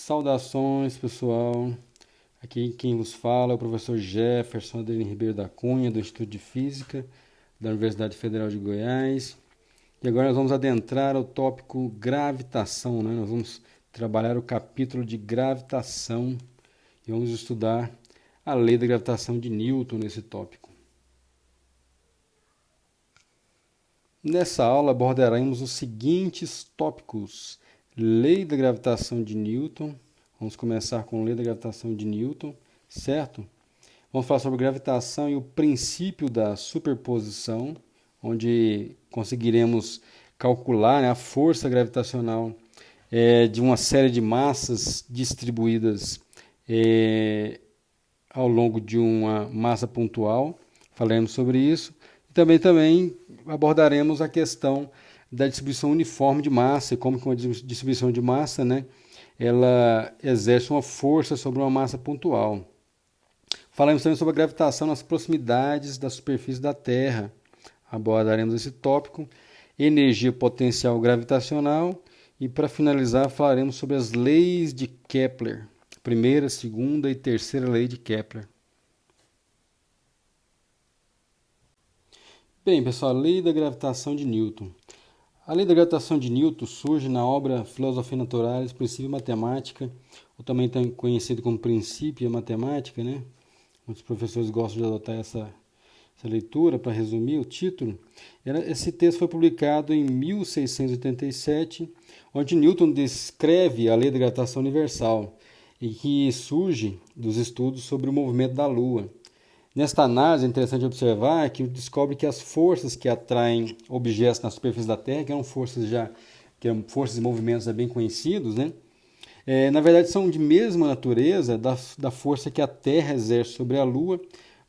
Saudações, pessoal. Aqui quem vos fala é o professor Jefferson Adelino Ribeiro da Cunha, do Instituto de Física da Universidade Federal de Goiás. E agora nós vamos adentrar ao tópico gravitação, né? Nós vamos trabalhar o capítulo de gravitação e vamos estudar a lei da gravitação de Newton nesse tópico. Nessa aula abordaremos os seguintes tópicos: lei da gravitação de Newton. Vamos começar com a lei da gravitação de Newton, certo? Vamos falar sobre gravitação e o princípio da superposição, onde conseguiremos calcular, né, a força gravitacional de uma série de massas distribuídas ao longo de uma massa pontual. Falaremos sobre isso. E também abordaremos a questão da distribuição uniforme de massa e como que uma distribuição de massa, né, ela exerce uma força sobre uma massa pontual. Falaremos também sobre a gravitação nas proximidades da superfície da Terra. Abordaremos esse tópico, energia potencial gravitacional, e para finalizar falaremos sobre as leis de Kepler, primeira, segunda e terceira lei de Kepler. Bem, pessoal, a lei da gravitação de Newton. A lei da gravitação de Newton surge na obra Philosophia Naturalis, Princípio Matemática, ou também conhecido como Princípio Matemática, né? Muitos professores gostam de adotar essa leitura para resumir o título. Esse texto foi publicado em 1687, onde Newton descreve a lei da gravitação universal, e que surge dos estudos sobre o movimento da Lua. Nesta análise é interessante observar que descobre que as forças que atraem objetos na superfície da Terra, que eram forças e movimentos bem conhecidos, né? Na verdade são de mesma natureza da força que a Terra exerce sobre a Lua,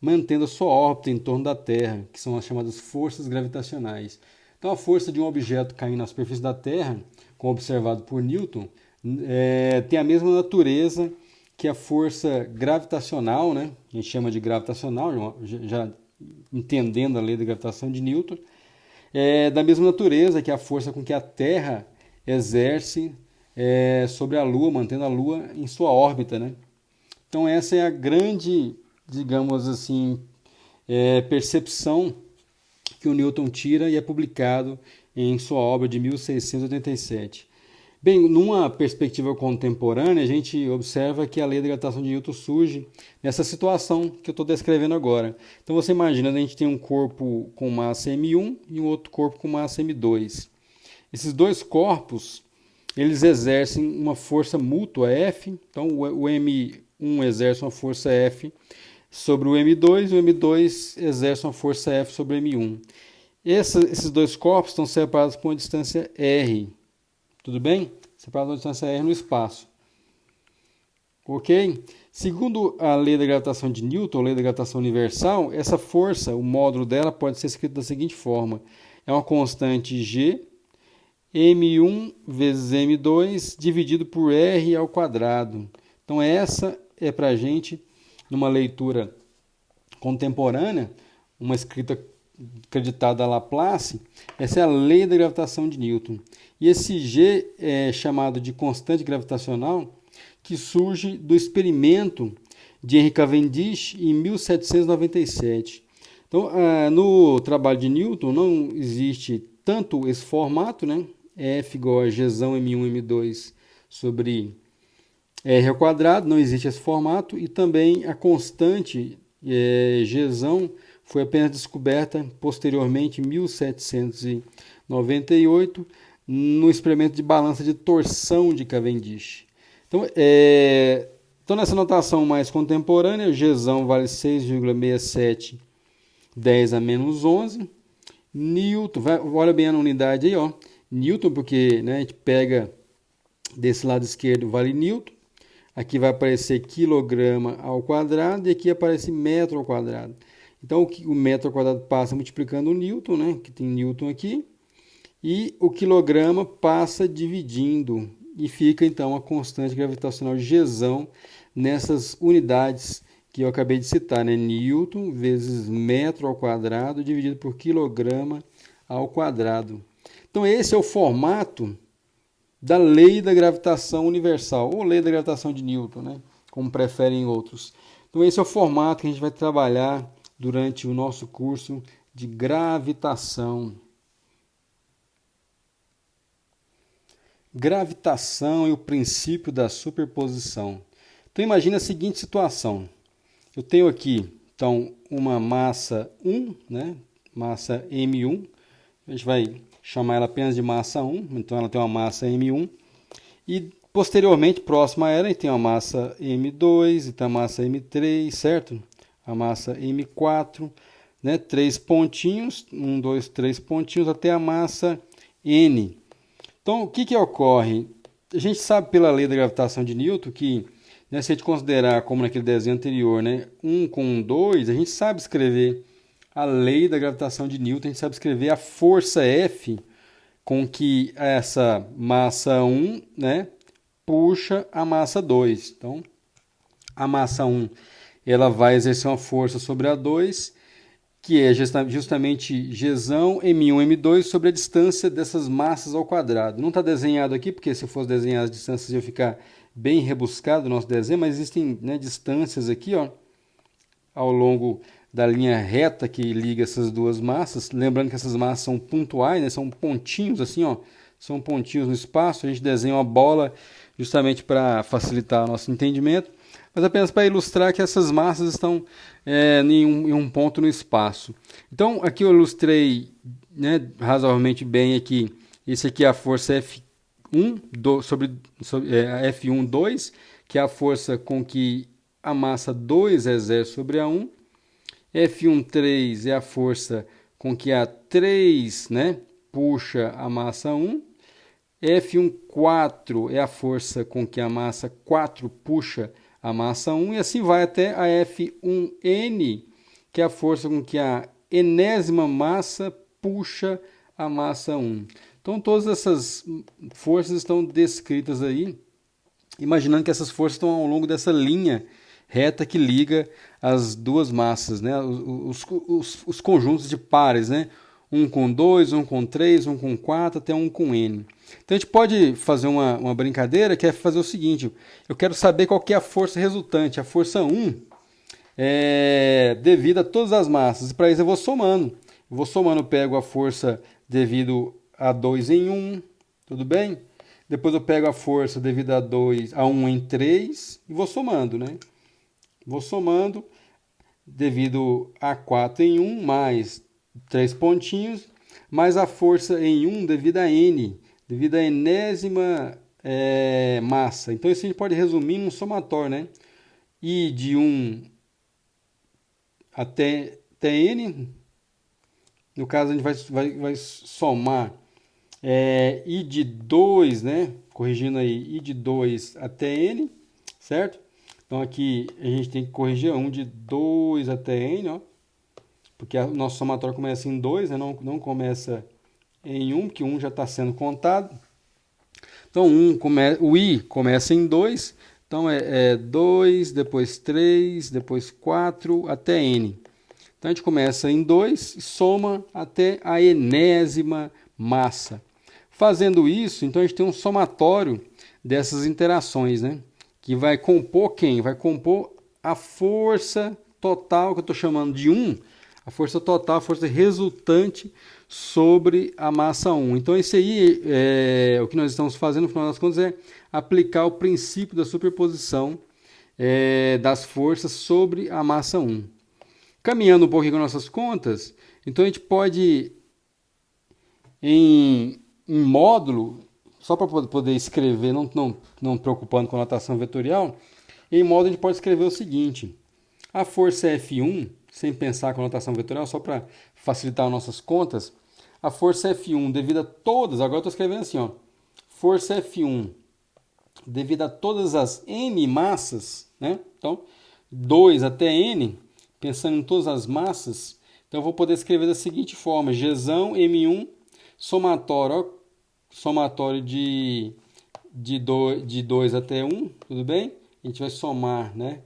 mantendo a sua órbita em torno da Terra, que são as chamadas forças gravitacionais. Então a força de um objeto caindo na superfície da Terra, como observado por Newton, tem a mesma natureza que a força gravitacional, né? A gente chama de gravitacional, já entendendo a lei da gravitação de Newton, da mesma natureza que a força com que a Terra exerce sobre a Lua, mantendo a Lua em sua órbita, né? Então essa é a grande, digamos assim, percepção que o Newton tira e é publicado em sua obra de 1687. Bem, numa perspectiva contemporânea, a gente observa que a lei da gravitação de Newton surge nessa situação que eu estou descrevendo agora. Então você imagina, a gente tem um corpo com massa m1 e um outro corpo com massa m2. Esses dois corpos, eles exercem uma força mútua F, então o m1 exerce uma força F sobre o m2 e o m2 exerce uma força F sobre o m1. Esses dois corpos estão separados por uma distância r. Tudo bem? Separado uma distância r no espaço. Ok? Segundo a lei da gravitação de Newton, a lei da gravitação universal, essa força, o módulo dela pode ser escrito da seguinte forma. É uma constante g, m1 vezes m2, dividido por r ao quadrado. Então essa é para a gente, numa leitura contemporânea, uma escrita acreditada a Laplace, essa é a lei da gravitação de Newton. E esse G é chamado de constante gravitacional, que surge do experimento de Henry Cavendish em 1797. Então, no trabalho de Newton não existe tanto esse formato, né? F igual a Gzão M1 M2 sobre R ao quadrado, não existe esse formato, e também a constante Gzão foi apenas descoberta posteriormente, em 1798, no experimento de balança de torção de Cavendish. Então, nessa notação mais contemporânea, o Gzão vale 6,67 10 a menos 11. Newton, olha bem a unidade aí, ó. Newton, porque, né, a gente pega desse lado esquerdo, vale Newton. Aqui vai aparecer quilograma ao quadrado e aqui aparece metro ao quadrado. Então, o metro ao quadrado passa multiplicando o Newton, né, que tem Newton aqui, e o quilograma passa dividindo, e fica então a constante gravitacional Gzão nessas unidades que eu acabei de citar, né, Newton vezes metro ao quadrado dividido por quilograma ao quadrado. Então, esse é o formato da lei da gravitação universal, ou lei da gravitação de Newton, né? Como preferem outros. Então esse é o formato que a gente vai trabalhar durante o nosso curso de gravitação. Gravitação e o princípio da superposição. Então imagine a seguinte situação. Eu tenho aqui, então, uma massa 1, né? Massa M1. A gente vai chamar ela apenas de massa 1, então ela tem uma massa M1. E posteriormente, próxima a ela, a gente tem uma massa M2, então a massa M3, certo? A massa M4, né? 3 pontinhos, 1, 2, 3 pontinhos, até a massa N. Então, o que ocorre? A gente sabe pela lei da gravitação de Newton que, né, se a gente considerar como naquele desenho anterior, né, 1 com 2, a gente sabe escrever a lei da gravitação de Newton, a gente sabe escrever a força F com que essa massa 1, né, puxa a massa 2. Então, a massa 1 ela vai exercer uma força sobre a 2, que é justamente Gzão M1, M2 sobre a distância dessas massas ao quadrado. Não está desenhado aqui, porque se fosse desenhar as distâncias ia ficar bem rebuscado o nosso desenho, mas existem, né, distâncias aqui, ó, ao longo da linha reta que liga essas duas massas. Lembrando que essas massas são pontuais, né, são pontinhos assim, ó, são pontinhos no espaço. A gente desenha uma bola justamente para facilitar o nosso entendimento, mas apenas para ilustrar que essas massas estão em um ponto no espaço. Então, aqui eu ilustrei, né, razoavelmente bem aqui. Esse aqui é a força F1 sobre F1, 2, que é a força com que a massa 2 exerce sobre a 1. F1, 3 é a força com que a 3, né, puxa a massa 1. F1, 4 é a força com que a massa 4 puxa a massa 1, e assim vai até a F1N, que é a força com que a enésima massa puxa a massa 1. Então todas essas forças estão descritas aí, imaginando que essas forças estão ao longo dessa linha reta que liga as duas massas, né? Os conjuntos de pares, né? 1 com 2, 1 com 3, 1 com 4, até 1 com N. Então a gente pode fazer uma brincadeira que é fazer o seguinte: eu quero saber qual que é a força resultante. A força 1 é devida a todas as massas. E para isso eu vou somando. Eu vou somando, eu pego a força devido a 2 em 1, tudo bem? Depois eu pego a força devido a 1 em 3 e vou somando, né? Vou somando devido a 4 em 1 mais 3 pontinhos, mais a força em 1 devido a N, devido à enésima massa. Então isso a gente pode resumir num somatório, né? I de 1 até N. No caso a gente vai somar I de 2, né? Corrigindo aí, I de 2 até N, certo? Então aqui a gente tem que corrigir 1 de 2 até N, ó. Porque o nosso somatório começa em 2, né? Não começa em 1, porque 1 já está sendo contado. Então o I começa em 2, então é 2, depois 3, depois 4, até N. Então a gente começa em 2 e soma até a enésima massa. Fazendo isso, então a gente tem um somatório dessas interações, né? Que vai compor quem? Vai compor a força total, que eu estou chamando de 1, a força total, a força resultante sobre a massa 1. Então, esse aí, o que nós estamos fazendo, no final das contas, é aplicar o princípio da superposição das forças sobre a massa 1. Caminhando um pouquinho com nossas contas, então a gente pode, em módulo, só para poder escrever, não preocupando com a notação vetorial, em módulo a gente pode escrever o seguinte: a força F1, sem pensar com a notação vetorial, só para facilitar as nossas contas, a força F1 devido a todas, agora eu estou escrevendo assim, ó, força F1 devido a todas as N massas, né? Então, 2 até N, pensando em todas as massas, então eu vou poder escrever da seguinte forma: Gzão M1 somatório de 2 até 1, tudo bem? A gente vai somar, né?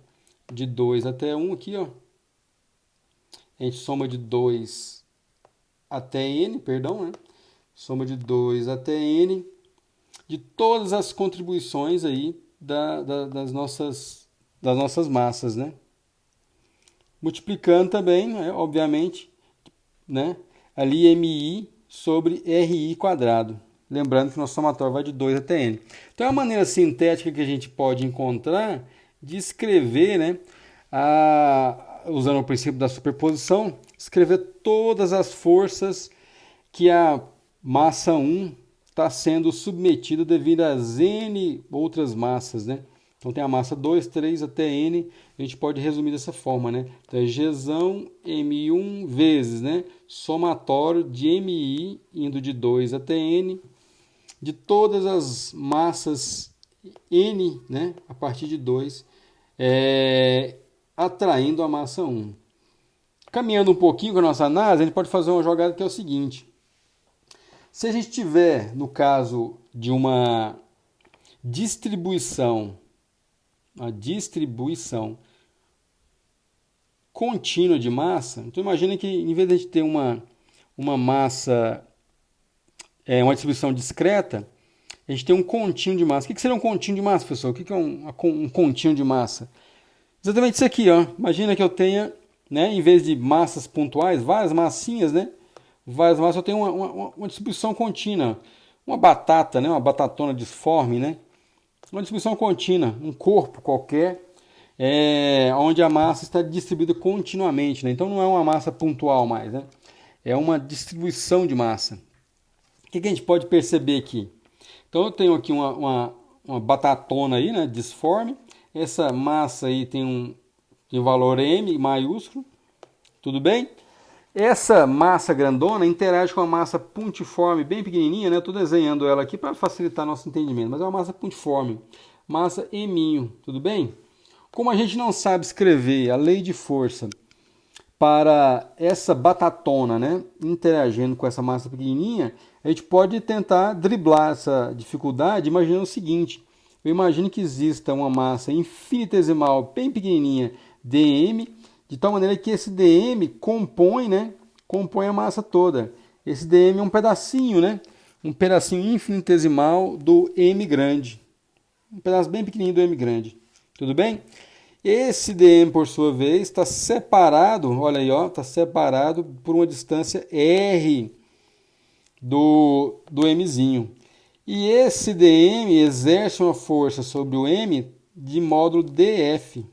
De 2 até 1 aqui, ó. A gente soma de 2 até N, perdão, né? Soma de 2 até N. de todas as contribuições aí das nossas massas, né? Multiplicando também, né, obviamente, né, ali MI sobre RI quadrado. Lembrando que o nosso somatório vai de 2 até N. Então, é uma maneira sintética que a gente pode encontrar de escrever, né, usando o princípio da superposição, escrever todas as forças que a massa 1 está sendo submetida devido às N outras massas, né? Então tem a massa 2, 3 até N, a gente pode resumir dessa forma, né? Então é Gzão M1 vezes, né? Somatório de MI indo de 2 até N, de todas as massas N, né? A partir de 2, atraindo a massa 1. Caminhando um pouquinho com a nossa análise, a gente pode fazer uma jogada que é o seguinte. Se a gente tiver, no caso de uma distribuição contínua de massa, então imagina que em vez de a gente ter uma massa, uma distribuição discreta, a gente tem um contínuo de massa. O que seria um contínuo de massa, pessoal? O que é um contínuo de massa? Exatamente isso aqui, ó. Imagina que eu tenha, né, em vez de massas pontuais, várias massinhas, né? Várias massas, eu tenho uma distribuição contínua. Uma batata, né? Uma batatona disforme, né? Uma distribuição contínua, um corpo qualquer, onde a massa está distribuída continuamente, né? Então não é uma massa pontual mais, né? É uma distribuição de massa. O que a gente pode perceber aqui? Então eu tenho aqui uma batatona aí, né? Disforme. Essa massa aí tem um valor M maiúsculo, tudo bem? Essa massa grandona interage com a massa puntiforme bem pequenininha, né? Estou desenhando ela aqui para facilitar nosso entendimento, mas é uma massa puntiforme, massa M, tudo bem? Como a gente não sabe escrever a lei de força para essa batatona, né, interagindo com essa massa pequenininha, a gente pode tentar driblar essa dificuldade imaginando o seguinte. Eu imagino que exista uma massa infinitesimal bem pequenininha, dm, de tal maneira que esse dm compõe a massa toda. Esse dm é um pedacinho, né? Um pedacinho infinitesimal do m grande. Um pedaço bem pequenininho do m grande. Tudo bem? Esse dm, por sua vez, está separado, olha aí, ó, está separado por uma distância r do mzinho. E esse dm exerce uma força sobre o m de módulo df.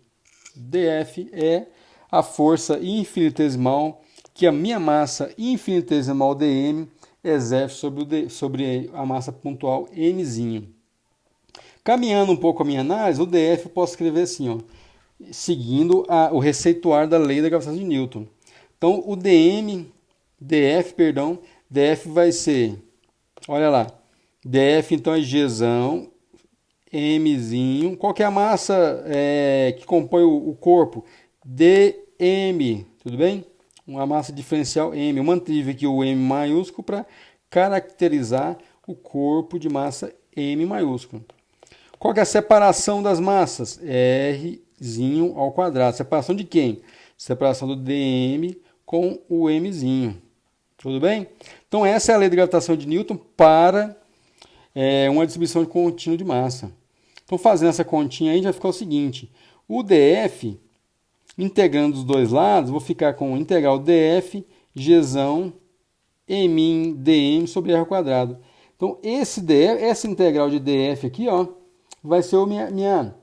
df é a força infinitesimal que a minha massa infinitesimal dm exerce sobre a massa pontual mzinho. Caminhando um pouco a minha análise, o df eu posso escrever assim, ó, seguindo o receituário da lei da gravitação de Newton. Então o df vai ser, olha lá, df então é gzão, mzinho, qual que é a massa que compõe o corpo? dm, tudo bem? Uma massa diferencial m. Eu mantive aqui o m maiúsculo para caracterizar o corpo de massa m maiúsculo. Qual que é a separação das massas? Rzinho ao quadrado. Separação de quem? Separação do dm com o mzinho. Tudo bem? Então essa é a lei da gravitação de Newton para uma distribuição contínua de massa. Então fazendo essa continha aí já ficou o seguinte. O df, integrando os dois lados, vou ficar com o integral df, gzão, m dm sobre r ao quadrado. Então essa integral de df aqui, ó, vai ser minha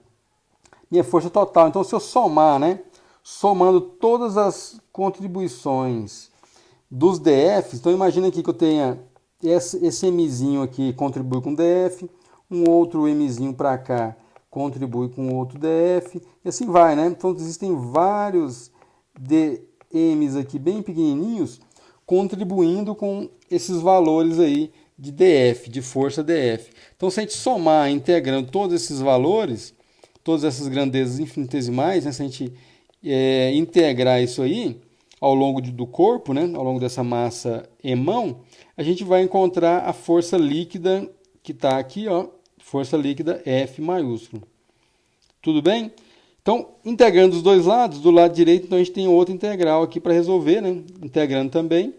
força total. Então, se eu somar, né, somando todas as contribuições dos DFs, então imagina aqui que eu tenha esse mzinho aqui contribui com DF, um outro mzinho para cá contribui com outro DF, e assim vai, né? Então, existem vários DMs aqui bem pequenininhos contribuindo com esses valores aí de DF, de força DF. Então, se a gente somar, integrando todos esses valores, todas essas grandezas infinitesimais, né, se a gente integrar isso aí ao longo do corpo, né, ao longo dessa massa emão, a gente vai encontrar a força líquida que está aqui, ó, força líquida F maiúsculo. Tudo bem? Então, integrando os dois lados, do lado direito, então a gente tem outra integral aqui para resolver, né, integrando também.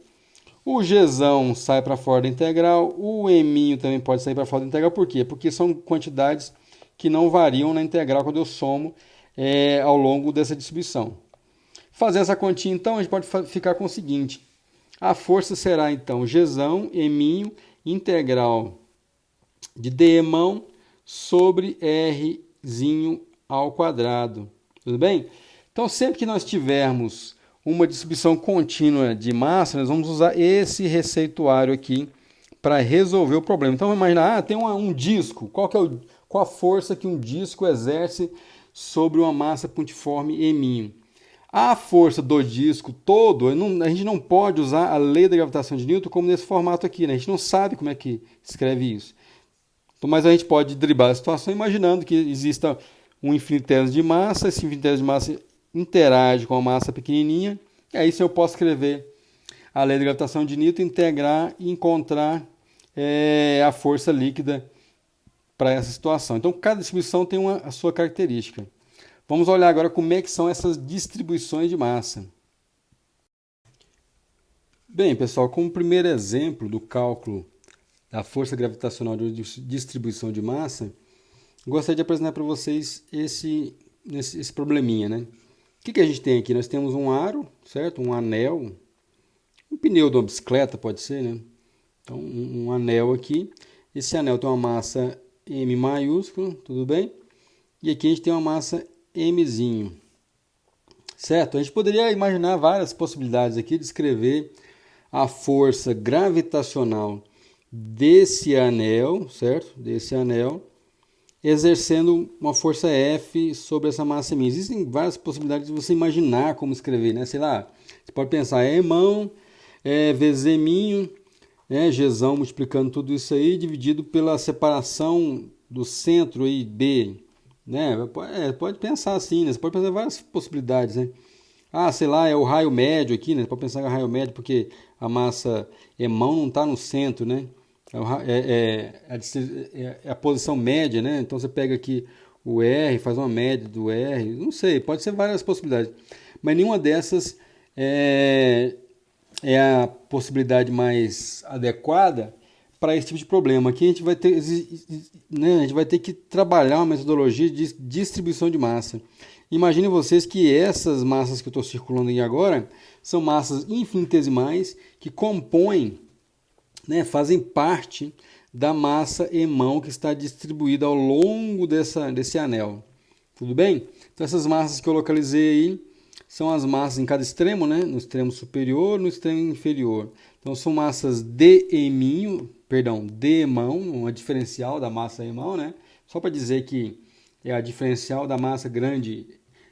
O Gzão sai para fora da integral, o Eminho também pode sair para fora da integral. Por quê? Porque são quantidades que não variam na integral quando eu somo ao longo dessa distribuição. Fazer essa continha, então, a gente pode ficar com o seguinte. A força será, então, Gzão, Eminho, integral de Dmão sobre Rzinho ao quadrado. Tudo bem? Então, sempre que nós tivermos uma distribuição contínua de massa, nós vamos usar esse receituário aqui para resolver o problema. Então, vamos imaginar, tem um disco. Qual a força que um disco exerce sobre uma massa pontiforme Eminho? A força do disco todo, a gente não pode usar a lei da gravitação de Newton como nesse formato aqui, né? A gente não sabe como é que escreve isso. Então, mas a gente pode driblar a situação imaginando que exista um infinitésimo de massa, esse infinitésimo de massa interage com a massa pequenininha, e aí sim eu posso escrever a lei da gravitação de Newton, integrar e encontrar a força líquida para essa situação. Então, cada distribuição tem a sua característica. Vamos olhar agora como é que são essas distribuições de massa. Bem, pessoal, como primeiro exemplo do cálculo da força gravitacional de distribuição de massa, gostaria de apresentar para vocês esse probleminha, né? O que a gente tem aqui? Nós temos um aro, certo? Um anel, um pneu de uma bicicleta pode ser, né? Então, um anel aqui. Esse anel tem uma massa M maiúsculo, tudo bem? E aqui a gente tem uma massa Mzinho, certo? A gente poderia imaginar várias possibilidades aqui de escrever a força gravitacional desse anel, certo? Desse anel, exercendo uma força F sobre essa massa M. Existem várias possibilidades de você imaginar como escrever, né? Sei lá, você pode pensar Emão, vezes Eminho, Gzão multiplicando tudo isso aí, dividido pela separação do centro aí, B, né? Pode pensar assim, né? Você pode pensar várias possibilidades, né? Ah, sei lá, é o raio médio aqui, né? Você pode pensar que é o raio médio porque a massa Emão não está no centro, né? É a posição média, né? Então você pega aqui o R, faz uma média do R, não sei, pode ser várias possibilidades, mas nenhuma dessas é a possibilidade mais adequada para esse tipo de problema. Aqui a gente vai ter, né, a gente vai ter que trabalhar uma metodologia de distribuição de massa. Imaginem vocês que essas massas que eu estou circulando aí agora são massas infinitesimais que compõem, né, fazem parte da massa Emão que está distribuída ao longo desse anel. Tudo bem? Então essas massas que eu localizei aí são as massas em cada extremo, né? No extremo superior, no extremo inferior. Então são massas de Emão, uma diferencial da massa Emão, né? Só para dizer que é a diferencial da massa grande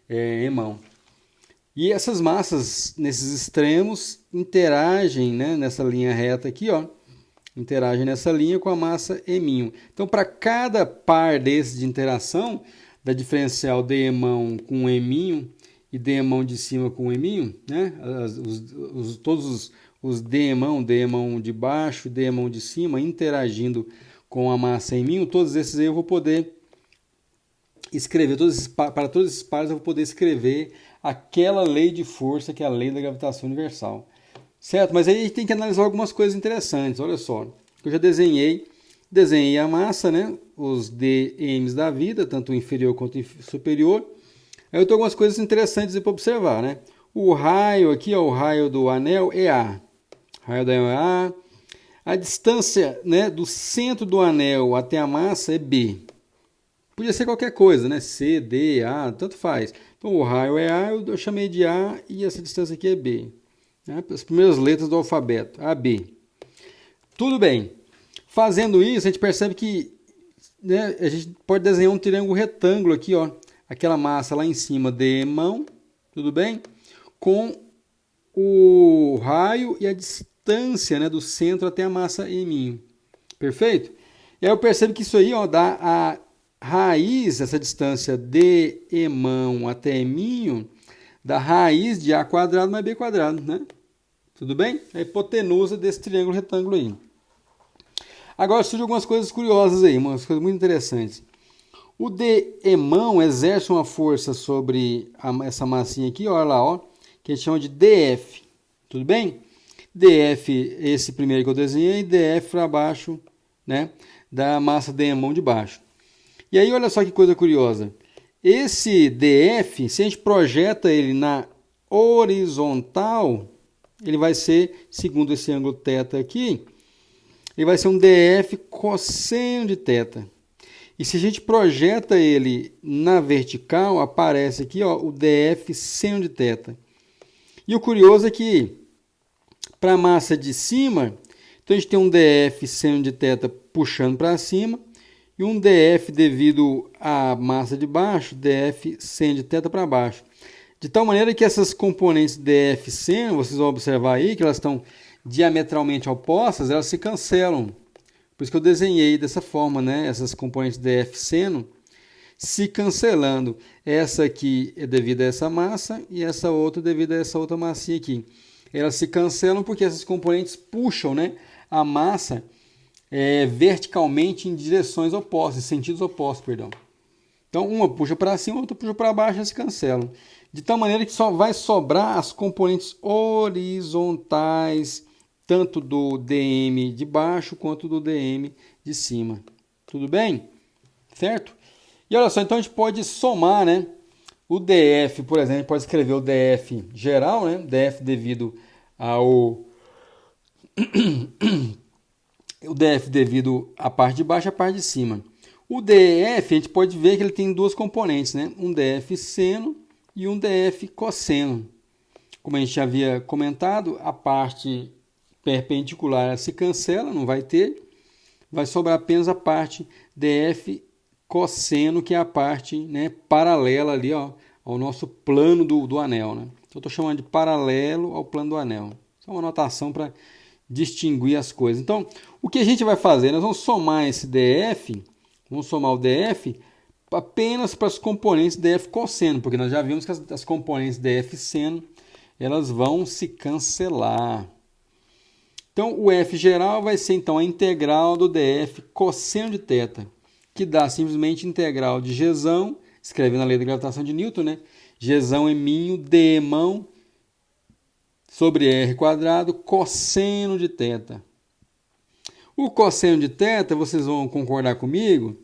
Emão. E essas massas nesses extremos interagem, né, nessa linha reta aqui, ó. Interagem nessa linha com a massa Eminho. Então, para cada par desses de interação, da diferencial de Emão com Eminho e de Emão de cima com Eminho, né? Todos os de Emão de baixo, de Emão de cima, interagindo com a massa Eminho, todos esses aí eu vou poder escrever, para todos esses pares eu vou poder escrever aquela lei de força que é a lei da gravitação universal. Certo? Mas aí a gente tem que analisar algumas coisas interessantes. Olha só, eu já desenhei a massa, né? Os dm's da vida, tanto o inferior quanto o superior. Aí eu tenho algumas coisas interessantes para observar, né? O raio aqui, ó, o raio do anel é A. O raio do anel é A. A distância, né, do centro do anel até a massa é B. Podia ser qualquer coisa, né? C, D, A, tanto faz. Então o raio é A, eu chamei de A e essa distância aqui é B. As primeiras letras do alfabeto, A, B. Tudo bem. Fazendo isso, a gente percebe que, né, a gente pode desenhar um triângulo retângulo aqui, ó. Aquela massa lá em cima de Emão, tudo bem? Com o raio e a distância, né, do centro até a massa Eminho. Perfeito? E aí eu percebo que isso aí, ó, dá a raiz, essa distância de Emão até Eminho, da raiz de A quadrado mais B quadrado, né? Tudo bem? É a hipotenusa desse triângulo retângulo aí. Agora surgem algumas coisas curiosas aí, umas coisas muito interessantes. O de Emão exerce uma força sobre essa massinha aqui, olha lá, ó, que a gente chama de DF. Tudo bem? df, esse primeiro que eu desenhei, df para baixo, né, da massa de mão de baixo. E aí, olha só que coisa curiosa. Esse df, se a gente projeta ele na horizontal, ele vai ser, segundo esse ângulo θ aqui, ele vai ser um df cosseno de θ. E se a gente projeta ele na vertical, aparece aqui, ó, o df seno de θ. E o curioso é que, para a massa de cima, então a gente tem um df seno de θ puxando para cima, e um df devido à massa de baixo, df seno de θ para baixo. De tal maneira que essas componentes df seno, vocês vão observar aí que elas estão diametralmente opostas, elas se cancelam. Por isso que eu desenhei dessa forma, né? Essas componentes df seno se cancelando. Essa aqui é devido a essa massa e essa outra devido a essa outra massinha aqui. Elas se cancelam porque essas componentes puxam, né, a massa verticalmente em direções opostas, em sentidos opostos, perdão. Então, uma puxa para cima, outra puxa para baixo, elas se cancelam. De tal maneira que só vai sobrar as componentes horizontais, tanto do dm de baixo quanto do dm de cima. Tudo bem? Certo? E olha só, então a gente pode somar, né, o df, por exemplo, a gente pode escrever o df geral, né, df devido ao o df devido à parte de baixo e à parte de cima. O df, a gente pode ver que ele tem duas componentes, né? Um df seno e um df cosseno. Como a gente já havia comentado, a parte perpendicular se cancela, não vai ter. Vai sobrar apenas a parte df cosseno, que é a parte, né, paralela ali, ó, ao nosso plano do anel, né? Então, eu estou chamando de paralelo ao plano do anel. Isso é uma notação para distinguir as coisas. Então, o que a gente vai fazer? Nós vamos somar esse df, vamos somar o df apenas para as componentes df cosseno, porque nós já vimos que as componentes df seno, elas vão se cancelar. Então, o f geral vai ser então a integral do df cosseno de θ, que dá simplesmente integral de Gzão, escrevendo a lei da gravitação de Newton, né? Gzão é minho, dmão, sobre r quadrado, cosseno de θ. O cosseno de θ, vocês vão concordar comigo,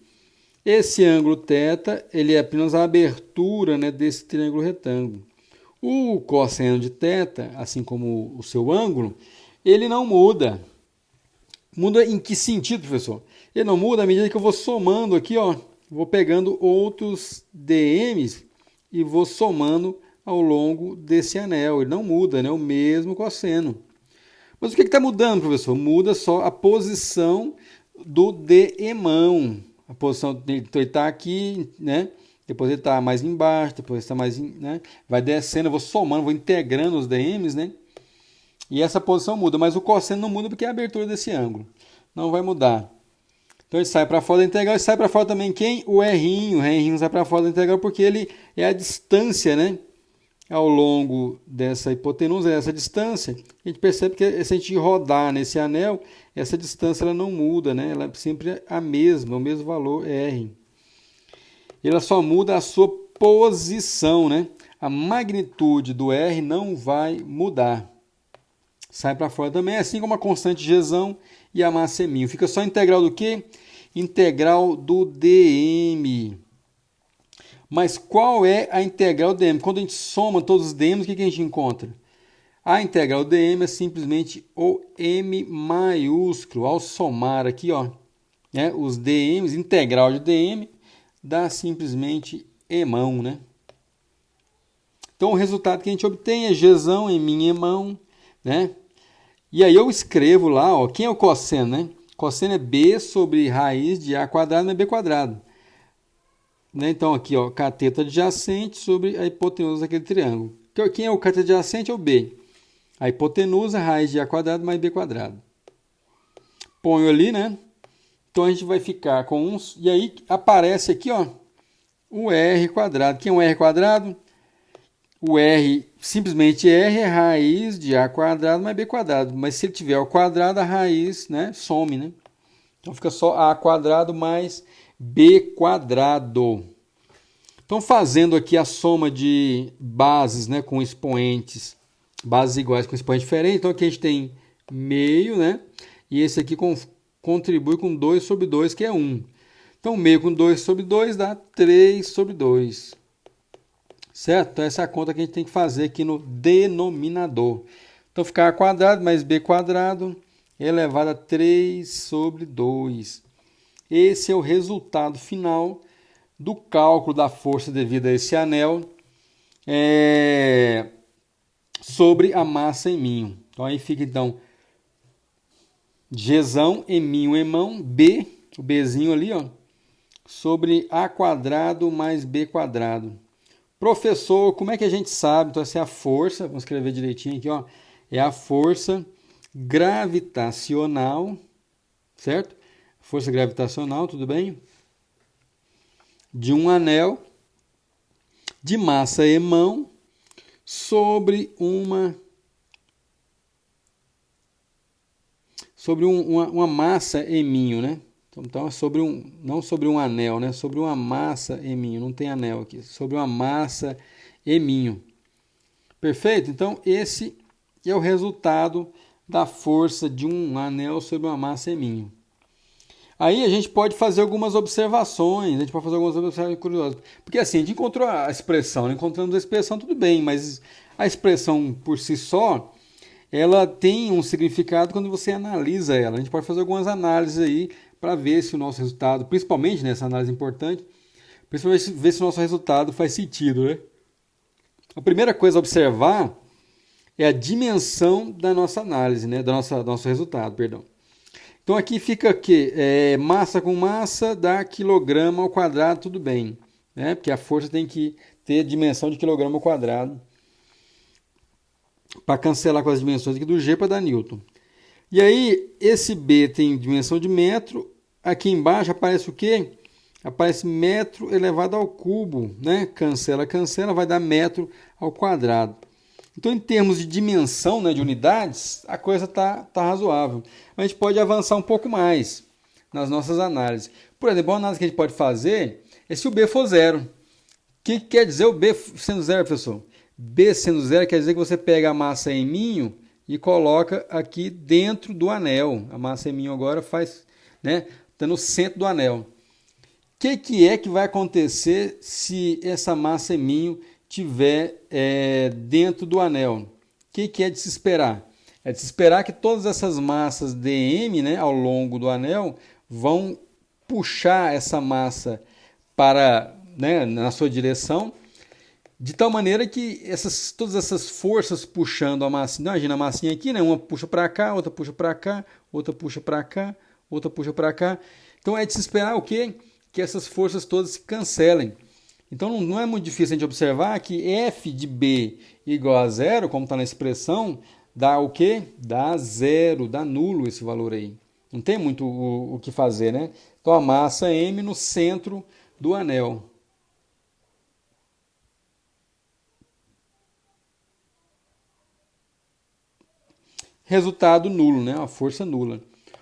esse ângulo θ, ele é apenas a abertura, né, desse triângulo retângulo. O cosseno de θ, assim como o seu ângulo, ele não muda. Muda em que sentido, professor? Ele não muda à medida que eu vou somando aqui, ó, vou pegando outros dm's e vou somando ao longo desse anel. Ele não muda, né? O mesmo cosseno. Mas o que está mudando, professor? Muda só a posição do dmão. A posição dele está aqui, né? Depois ele está mais embaixo, depois está mais, né? Vai descendo, eu vou somando, vou integrando os dm's, né? E essa posição muda, mas o cosseno não muda porque é a abertura desse ângulo. Não vai mudar. Então ele sai para fora da integral e sai para fora também quem? O R'. O R' sai para fora da integral porque ele é a distância, né? Ao longo dessa hipotenusa, essa distância, a gente percebe que se a gente rodar nesse anel, essa distância ela não muda, né? Ela é sempre a mesma, o mesmo valor R. Ela só muda a sua posição, né? A magnitude do R não vai mudar. Sai para fora também, assim como a constante Gzão e a massa é μ. Fica só a integral do quê? Integral do dm. Mas qual é a integral do dm? Quando a gente soma todos os dm's, o que a gente encontra? A integral do dm é simplesmente o m maiúsculo. Ao somar aqui, ó, né, os dm's, integral de dm, dá simplesmente emão, né? Então, o resultado que a gente obtém é Gzão em μ emão, né? E aí eu escrevo lá, ó, quem é o cosseno, né? Cosseno é b sobre raiz de a quadrado mais b quadrado. Né? Então aqui, ó, cateto adjacente sobre a hipotenusa daquele triângulo. Quem é o cateto adjacente é o b. A hipotenusa, raiz de a quadrado mais b quadrado. Ponho ali, né? Então a gente vai ficar com uns... E aí aparece aqui, ó, o r quadrado. Quem é o r quadrado? O r, simplesmente r é raiz de a quadrado mais b quadrado. Mas se ele tiver ao quadrado, a raiz, né, some, né? Então fica só a quadrado mais b quadrado. Então fazendo aqui a soma de bases, né, com expoentes bases iguais com expoente diferente. Então aqui a gente tem meio, né? E esse aqui contribui com 2 sobre 2, que é 1. Então meio com 2 sobre 2 dá 3 sobre 2. Certo? Então essa é a conta que a gente tem que fazer aqui no denominador. Então fica a quadrado mais b quadrado elevado a 3 sobre 2. Esse é o resultado final do cálculo da força devida a esse anel sobre a massa em μ. Então aí fica então Gzão, eminho, emão, B, o Bzinho ali, ó, sobre A quadrado mais B quadrado. Professor, como é que a gente sabe? Então, essa é a força, vamos escrever direitinho aqui, ó, é a força gravitacional, certo? Força gravitacional, tudo bem? De um anel de massa emão sobre uma massa eminho, né? Então é sobre não sobre um anel, né? Sobre uma massa eminho, não tem anel aqui, sobre uma massa eminho. Perfeito? Então esse é o resultado da força de um anel sobre uma massa eminho. Aí a gente pode fazer algumas observações, a gente pode fazer algumas observações curiosas. Porque assim, a gente encontrou a expressão, né? Encontramos a expressão, tudo bem, mas a expressão por si só, ela tem um significado quando você analisa ela. A gente pode fazer algumas análises aí para ver se o nosso resultado, principalmente nessa análise importante, principalmente ver se o nosso resultado faz sentido, né? A primeira coisa a observar é a dimensão da nossa análise, né? Do nosso resultado, perdão. Então aqui fica que massa com massa dá quilograma ao quadrado, tudo bem, né? Porque a força tem que ter dimensão de quilograma ao quadrado para cancelar com as dimensões aqui do G para dar Newton. E aí esse B tem dimensão de metro, aqui embaixo aparece o quê? Aparece metro elevado ao cubo, né? Cancela, cancela, vai dar metro ao quadrado. Então, em termos de dimensão, né, de unidades, a coisa tá razoável. Mas a gente pode avançar um pouco mais nas nossas análises. Por exemplo, uma análise que a gente pode fazer é se o B for zero. O que quer dizer o B sendo zero, professor? B sendo zero quer dizer que você pega a massa em μ e coloca aqui dentro do anel. A massa em μ agora faz, né, está no centro do anel. O que é que vai acontecer se essa massa em μ tiver dentro do anel? O que é de se esperar? É de se esperar que todas essas massas dm, né, ao longo do anel vão puxar essa massa para, né, na sua direção, de tal maneira que todas essas forças puxando a massinha, imagina a massinha aqui, né, uma puxa para cá, outra puxa para cá, outra puxa para cá, outra puxa para cá. Então é de se esperar o quê? Que essas forças todas se cancelem. Então não é muito difícil a gente observar que f de b igual a zero, como está na expressão, dá o quê? Dá zero, dá nulo esse valor aí. Não tem muito o que fazer, né? Então a massa m no centro do anel. Resultado nulo, né? Uma força nula.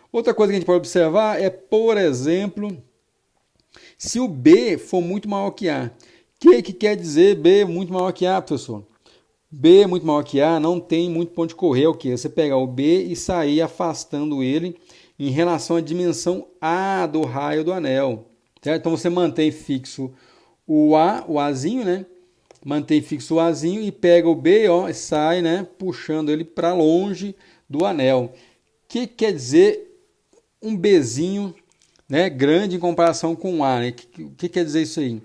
Outra coisa que a gente pode observar é, por exemplo, se o B for muito maior que A. O que quer dizer B muito maior que A, professor? B muito maior que A não tem muito ponto de correr. É o quê? Você pegar o B e sair afastando ele em relação à dimensão A do raio do anel. Certo? Então você mantém fixo o A, o Azinho, né? Mantém fixo o Azinho e pega o B, ó, e sai, né? Puxando ele para longe do anel. O que quer dizer um Bzinho, né, grande em comparação com o A? Né? O que quer dizer isso aí?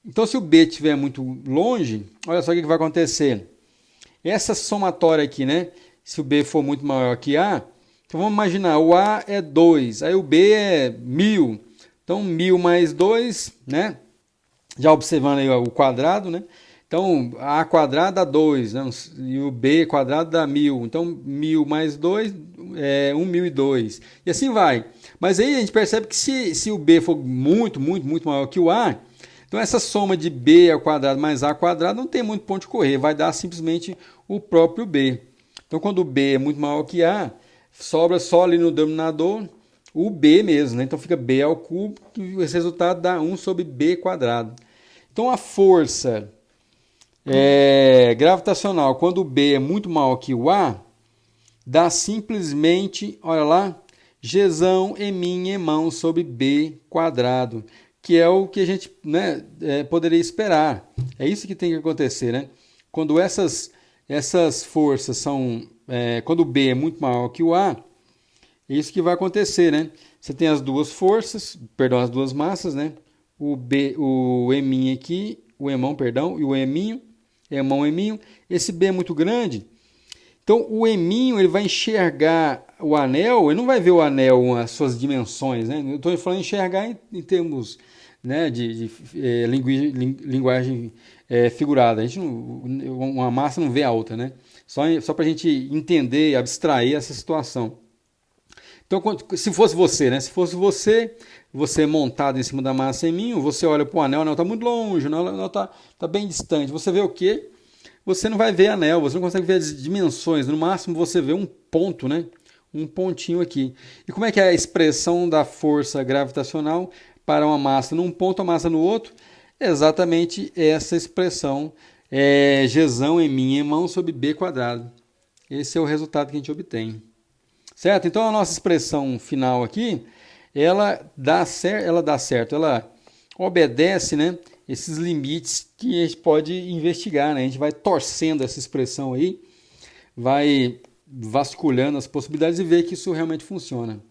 Então, se o B estiver muito longe, olha só o que vai acontecer. Essa somatória aqui, né? Se o B for muito maior que A, então vamos imaginar, o A é 2, aí o B é 1000. Então, 1000 mais 2, né? Já observando aí o quadrado, né? Então, A quadrado dá 2, né? E o B quadrado dá 1000. Então, 1000 mais 2 é 1002. E assim vai. Mas aí a gente percebe que se o B for muito maior que o A, então essa soma de B ao quadrado mais A ao quadrado não tem muito ponto de correr, vai dar simplesmente o próprio B. Então, quando o B é muito maior que A, sobra só ali no denominador o B mesmo, né? Então fica B ao cubo, e esse resultado dá 1 sobre B quadrado. Então a força Gravitacional, quando o B é muito maior que o A, dá simplesmente, olha lá, Gzão emin emão sobre B quadrado, que é o que a gente, né, poderia esperar. É isso que tem que acontecer, né? Quando essas forças são, quando o B é muito maior que o A, é isso que vai acontecer, né? Você tem as duas forças, perdão, as duas massas, né? O emin aqui, o emão, perdão, e o eminho, eminho. Esse B é muito grande. Então, o eminho ele vai enxergar o anel, ele não vai ver o anel, as suas dimensões, né? Eu estou falando enxergar em termos, né, de linguagem figurada. A gente uma massa não vê a outra, né? Só para a gente entender, abstrair essa situação. Então, se fosse você, né? Se fosse você montado em cima da massa eminho, você olha para o anel está muito longe, o anel está bem distante. Você vê o quê? Você não vai ver anel, você não consegue ver as dimensões. No máximo você vê um ponto, né? Um pontinho aqui. E como é que é a expressão da força gravitacional para uma massa num ponto, a massa no outro? É exatamente essa expressão, Gzão emin emão sobre B quadrado. Esse é o resultado que a gente obtém. Certo? Então a nossa expressão final aqui, ela dá certo, ela obedece, né, esses limites que a gente pode investigar, né? A gente vai torcendo essa expressão aí, vai vasculhando as possibilidades e ver que isso realmente funciona.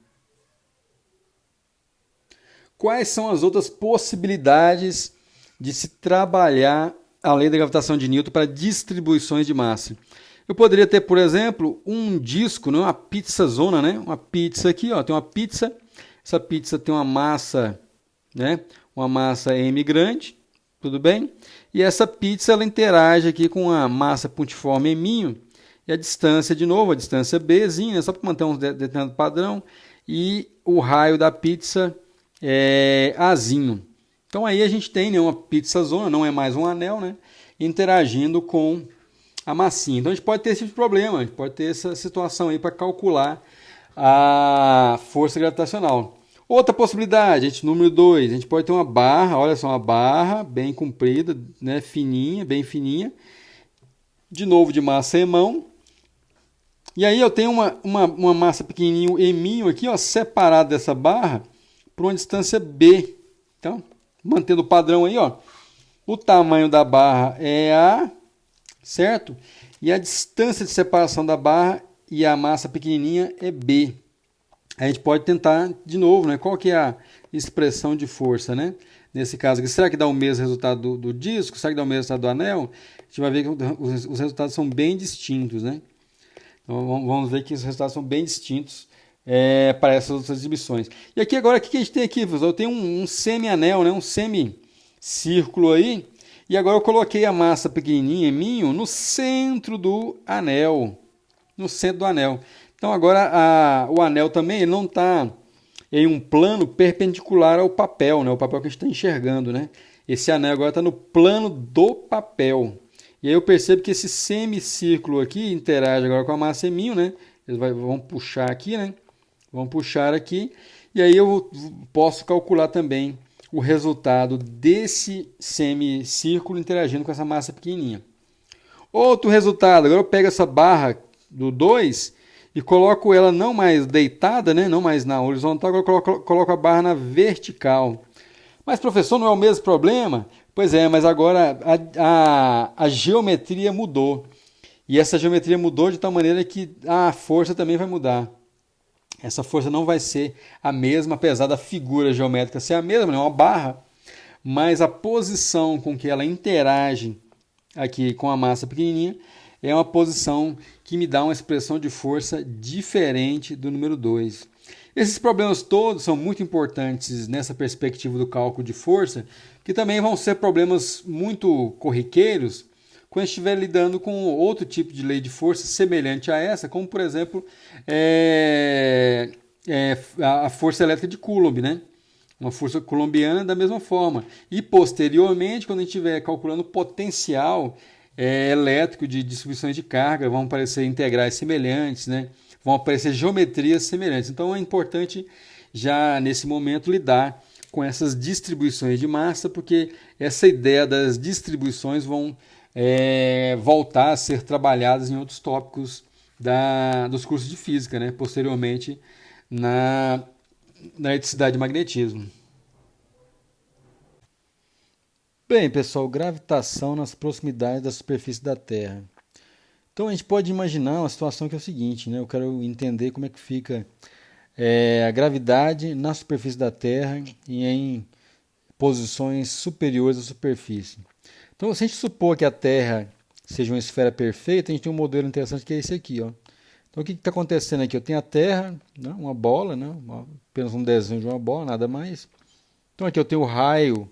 Quais são as outras possibilidades de se trabalhar a lei da gravitação de Newton para distribuições de massa? Eu poderia ter, por exemplo, um disco, né, uma pizza zona, né? Uma pizza aqui, ó, tem uma pizza. Essa pizza tem uma massa, né? Uma massa M grande, tudo bem? E essa pizza ela interage aqui com a massa pontiforme eminho e a distância de novo, a distância Bzinha, só para manter um determinado padrão e o raio da pizza é Azinho. Então aí a gente tem, né, uma pizza zona, não é mais um anel, né? Interagindo com a massinha. Então a gente pode ter esse tipo de problema, a gente pode ter essa situação aí para calcular a força gravitacional. Outra possibilidade, número 2, a gente pode ter uma barra, olha só, uma barra bem comprida, né, fininha, bem fininha, de novo de massa emão. E aí eu tenho uma massa pequenininho eminho aqui, ó, separada dessa barra por uma distância B. Então, mantendo o padrão aí, ó, o tamanho da barra é A, certo? E a distância de separação da barra e a massa pequenininha é B. A gente pode tentar de novo, né? Qual que é a expressão de força, né? Nesse caso aqui, será que dá o mesmo resultado do disco? Será que dá o mesmo resultado do anel? A gente vai ver que os resultados são bem distintos, né? Então vamos ver que os resultados são bem distintos para essas outras exibições. E aqui agora, o que a gente tem aqui, professor? Eu tenho um semi-anel, né? Um semicírculo aí. E agora eu coloquei a massa pequenininha, eminho, no centro do anel. No centro do anel. Então agora o anel também ele não está em um plano perpendicular ao papel, né? O papel que a gente está enxergando, né? Esse anel agora está no plano do papel. E aí eu percebo que esse semicírculo aqui interage agora com a massa eminho, né? Eles vão puxar aqui, né? Vão puxar aqui. E aí eu posso calcular também o resultado desse semicírculo interagindo com essa massa pequenininha. Outro resultado, agora eu pego essa barra do 2 e coloco ela não mais deitada, né? Não mais na horizontal, agora eu coloco a barra na vertical. Mas, professor, não é o mesmo problema? Pois é, mas agora a geometria mudou. E essa geometria mudou de tal maneira que a força também vai mudar. Essa força não vai ser a mesma, apesar da figura geométrica ser a mesma, é uma barra, mas a posição com que ela interage aqui com a massa pequenininha é uma posição que me dá uma expressão de força diferente do número 2. Esses problemas todos são muito importantes nessa perspectiva do cálculo de força, que também vão ser problemas muito corriqueiros quando estiver lidando com outro tipo de lei de força semelhante a essa, como por exemplo a força elétrica de Coulomb, né? Uma força coulombiana da mesma forma. E posteriormente, quando a gente estiver calculando o potencial elétrico de distribuições de carga, vão aparecer integrais semelhantes, né? Vão aparecer geometrias semelhantes. Então é importante já nesse momento lidar com essas distribuições de massa, porque essa ideia das distribuições vão voltar a ser trabalhadas em outros tópicos dos cursos de física, né? Posteriormente na eletricidade e magnetismo. Bem, pessoal, gravitação nas proximidades da superfície da Terra. Então a gente pode imaginar uma situação que é o seguinte, né? Eu quero entender como é que fica a gravidade na superfície da Terra e em posições superiores à superfície. Então, se a gente supor que a Terra seja uma esfera perfeita, a gente tem um modelo interessante que é esse aqui, ó. Então, o que está acontecendo aqui? Eu tenho a Terra, né, uma bola, né, apenas um desenho de uma bola, nada mais. Então, aqui eu tenho o raio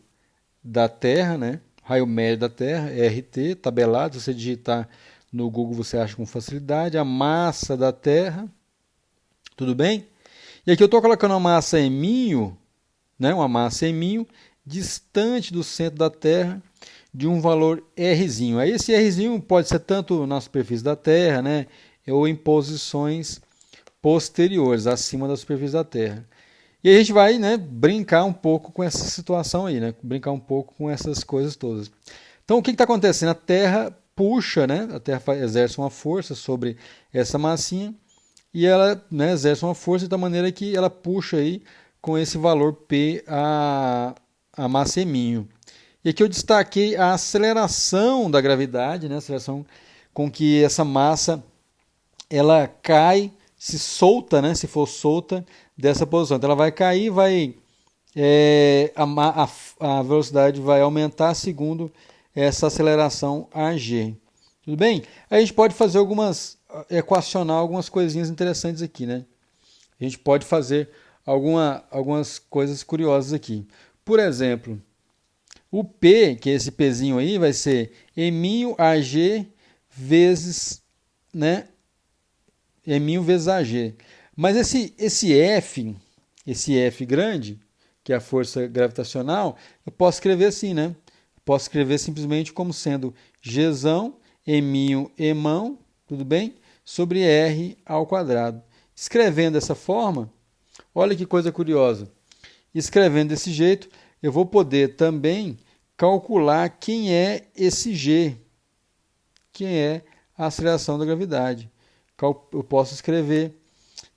da Terra, né, raio médio da Terra, RT, tabelado. Se você digitar no Google, você acha com facilidade. A massa da Terra, tudo bem? E aqui eu estou colocando uma massa M, né, uma massa M, distante do centro da Terra, de um valor Rzinho. Aí esse Rzinho pode ser tanto na superfície da Terra, né, ou em posições posteriores, acima da superfície da Terra. E aí a gente vai, né, brincar um pouco com essa situação aí, né, brincar um pouco com essas coisas todas. Então o que está acontecendo? A Terra puxa, né, a Terra exerce uma força sobre essa massinha e ela, né, exerce uma força de maneira que ela puxa aí com esse valor P a massa M. E aqui eu destaquei a aceleração da gravidade, né, a aceleração com que essa massa ela cai, se solta, né, se for solta dessa posição. Então ela vai cair, a velocidade vai aumentar segundo essa aceleração AG. Tudo bem? Aí a gente pode fazer equacionar algumas coisinhas interessantes aqui, né? A gente pode fazer algumas coisas curiosas aqui. Por exemplo, o P, que é esse Pzinho aí, vai ser M AG vezes, né, M vezes AG. Mas esse F grande, que é a força gravitacional, eu posso escrever assim, né? Posso escrever simplesmente como sendo Gzão, M, Emão, tudo bem? Sobre R ao quadrado. Escrevendo dessa forma, olha que coisa curiosa. Escrevendo desse jeito, eu vou poder também calcular quem é esse G, que é a aceleração da gravidade. Eu posso escrever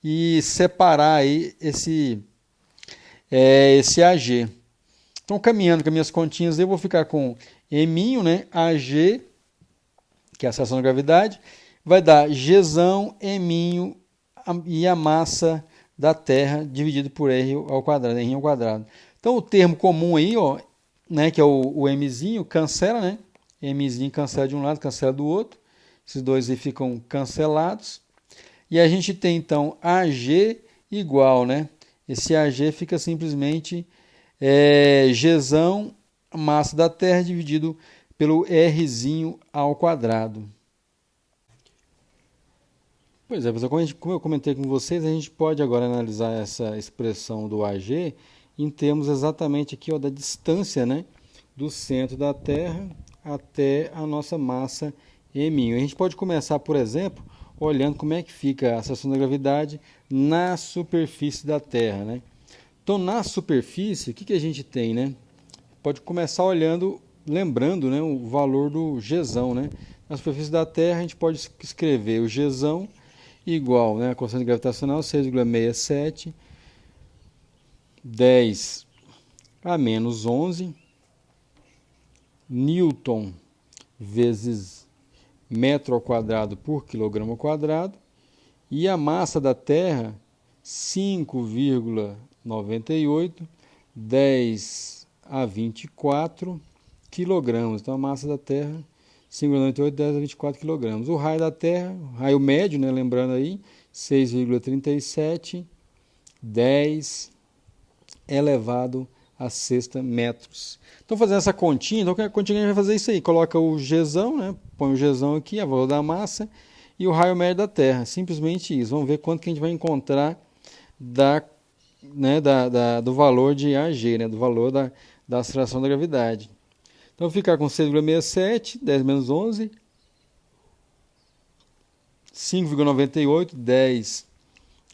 e separar aí esse AG. Então, caminhando com as minhas continhas, eu vou ficar com M, né, AG, que é a aceleração da gravidade, vai dar Gzão, M e a massa da Terra dividido por R ao quadrado, R ao quadrado. Então, o termo comum aí, ó, né, que é o Mzinho, cancela, né? Mzinho cancela de um lado, cancela do outro. Esses dois aí ficam cancelados. E a gente tem, então, AG igual, né? Esse AG fica simplesmente Gzão, massa da Terra, dividido pelo Rzinho ao quadrado. Pois é, pessoal, como eu comentei com vocês, a gente pode agora analisar essa expressão do AG em termos exatamente aqui, ó, da distância, né, do centro da Terra até a nossa massa M. A gente pode começar, por exemplo, olhando como é que fica a aceleração da gravidade na superfície da Terra, né? Então, na superfície, o que a gente tem, né? Pode começar olhando, lembrando, né, o valor do Gzão, né? Na superfície da Terra, a gente pode escrever o Gzão igual, né, a constante gravitacional 6,67, 10 a menos 11, Newton vezes metro ao quadrado por quilograma ao quadrado, e a massa da Terra 5,98, 10 a 24 quilogramas. Então a massa da Terra 5,98, 10 a 24 kg. O raio da Terra, raio médio, né, lembrando aí, 6,37, 10 elevado a sexta metros. Então, fazendo essa continha, então a continha a gente vai fazer isso aí. Coloca o Gzão, né, põe o Gzão aqui, a valor da massa, e o raio médio da Terra. Simplesmente isso. Vamos ver quanto que a gente vai encontrar do valor de AG, né, do valor da aceleração da gravidade. Então, vou ficar com 6,67, 10 menos 11, 5,98, 10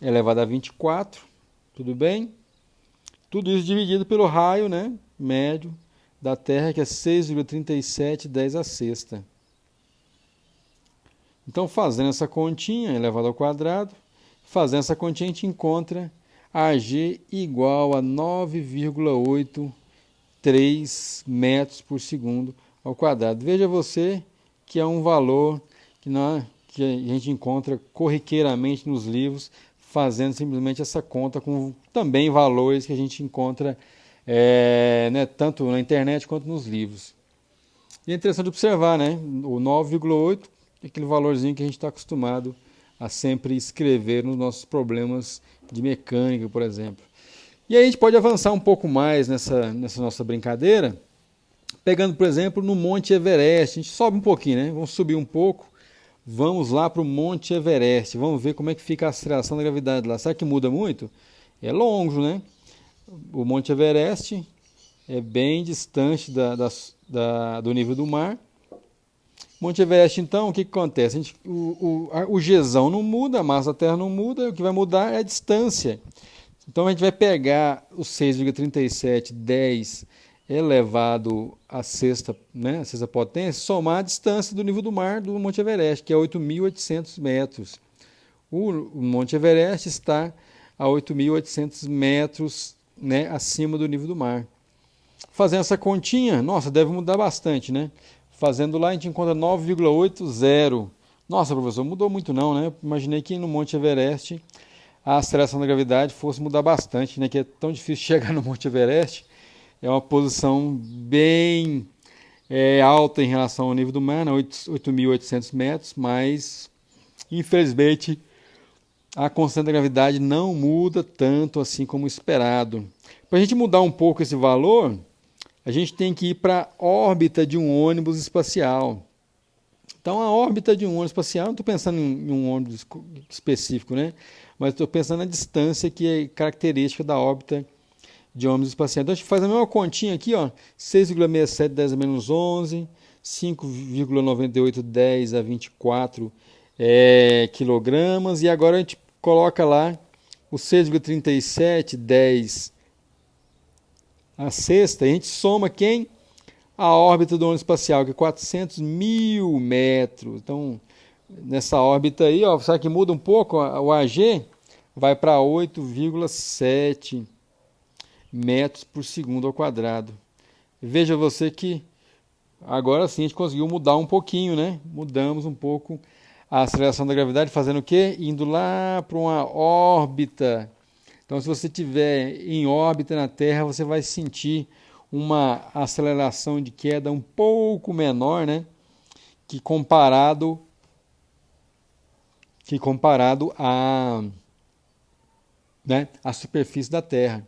elevado a 24, tudo bem? Tudo isso dividido pelo raio, né, médio da Terra, que é 6,37, 10 a sexta. Então, fazendo essa continha elevado ao quadrado, fazendo essa continha a gente encontra AG igual a 9,83 metros por segundo ao quadrado. Veja você que é um valor que a gente encontra corriqueiramente nos livros, fazendo simplesmente essa conta com também valores que a gente encontra né, tanto na internet quanto nos livros. E é interessante observar, né, o 9,8, aquele valorzinho que a gente está acostumado a sempre escrever nos nossos problemas de mecânica, por exemplo. E aí a gente pode avançar um pouco mais nessa nossa brincadeira, pegando, por exemplo, no Monte Everest. A gente sobe um pouquinho, né? Vamos subir um pouco. Vamos lá para o Monte Everest. Vamos ver como é que fica a aceleração da gravidade lá. Será que muda muito? É longe, né? O Monte Everest é bem distante do nível do mar. Monte Everest, então, o que acontece? O Gzão não muda, a massa da Terra não muda, o que vai mudar é a distância. Então a gente vai pegar o 6,3710 elevado à sexta, né, a sexta potência, somar a distância do nível do mar do Monte Everest, que é 8.800 metros. O Monte Everest está a 8.800 metros, né, acima do nível do mar. Fazendo essa continha, nossa, deve mudar bastante, né? Fazendo lá a gente encontra 9,80. Nossa, professor, mudou muito não, né? Imaginei que no Monte Everest a aceleração da gravidade fosse mudar bastante, né? Que é tão difícil chegar no Monte Everest. É uma posição bem alta em relação ao nível do mar, né? 8.800 metros, mas infelizmente a constante da gravidade não muda tanto assim como esperado. Para a gente mudar um pouco esse valor, a gente tem que ir para a órbita de um ônibus espacial. Então, a órbita de um ônibus espacial, não estou pensando em um ônibus específico, né? Mas estou pensando na distância que é característica da órbita de ônibus espacial. Então, a gente faz a mesma continha aqui, ó, 6,67 10 a menos 11, 5,98 10 a 24 quilogramas, e agora a gente coloca lá o 6,37 10 a sexta, e a gente soma quem? A órbita do ônibus espacial, que é 400 mil metros. Então, nessa órbita aí, ó, sabe que muda um pouco? O AG vai para 8,7 metros por segundo ao quadrado. Veja você que agora sim a gente conseguiu mudar um pouquinho, né? Mudamos um pouco a aceleração da gravidade, fazendo o quê? Indo lá para uma órbita. Então, se você estiver em órbita na Terra, você vai sentir uma aceleração de queda um pouco menor, né? Que comparado à, né, à superfície da Terra.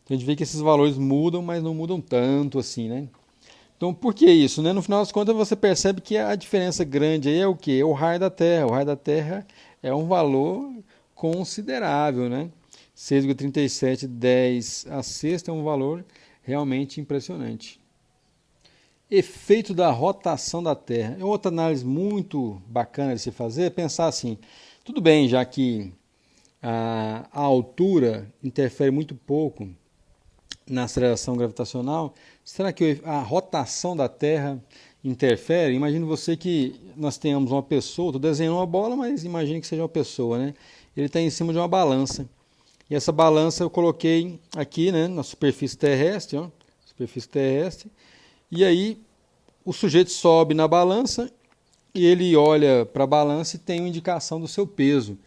Então, a gente vê que esses valores mudam, mas não mudam tanto assim, né? Então, por que isso, né? No final das contas, você percebe que a diferença grande aí é o quê? É o raio da Terra. O raio da Terra é um valor considerável, né? 6,37 10 a sexta é um valor realmente impressionante. Efeito da rotação da Terra. É outra análise muito bacana de se fazer, pensar assim, tudo bem, já que a altura interfere muito pouco na aceleração gravitacional, será que a rotação da Terra interfere? Imagine você que nós tenhamos uma pessoa, estou desenhando uma bola, mas imagine que seja uma pessoa, né? Ele está em cima de uma balança. E essa balança eu coloquei aqui, né, na superfície terrestre, ó, superfície terrestre. E aí o sujeito sobe na balança e ele olha para a balança e tem uma indicação do seu peso.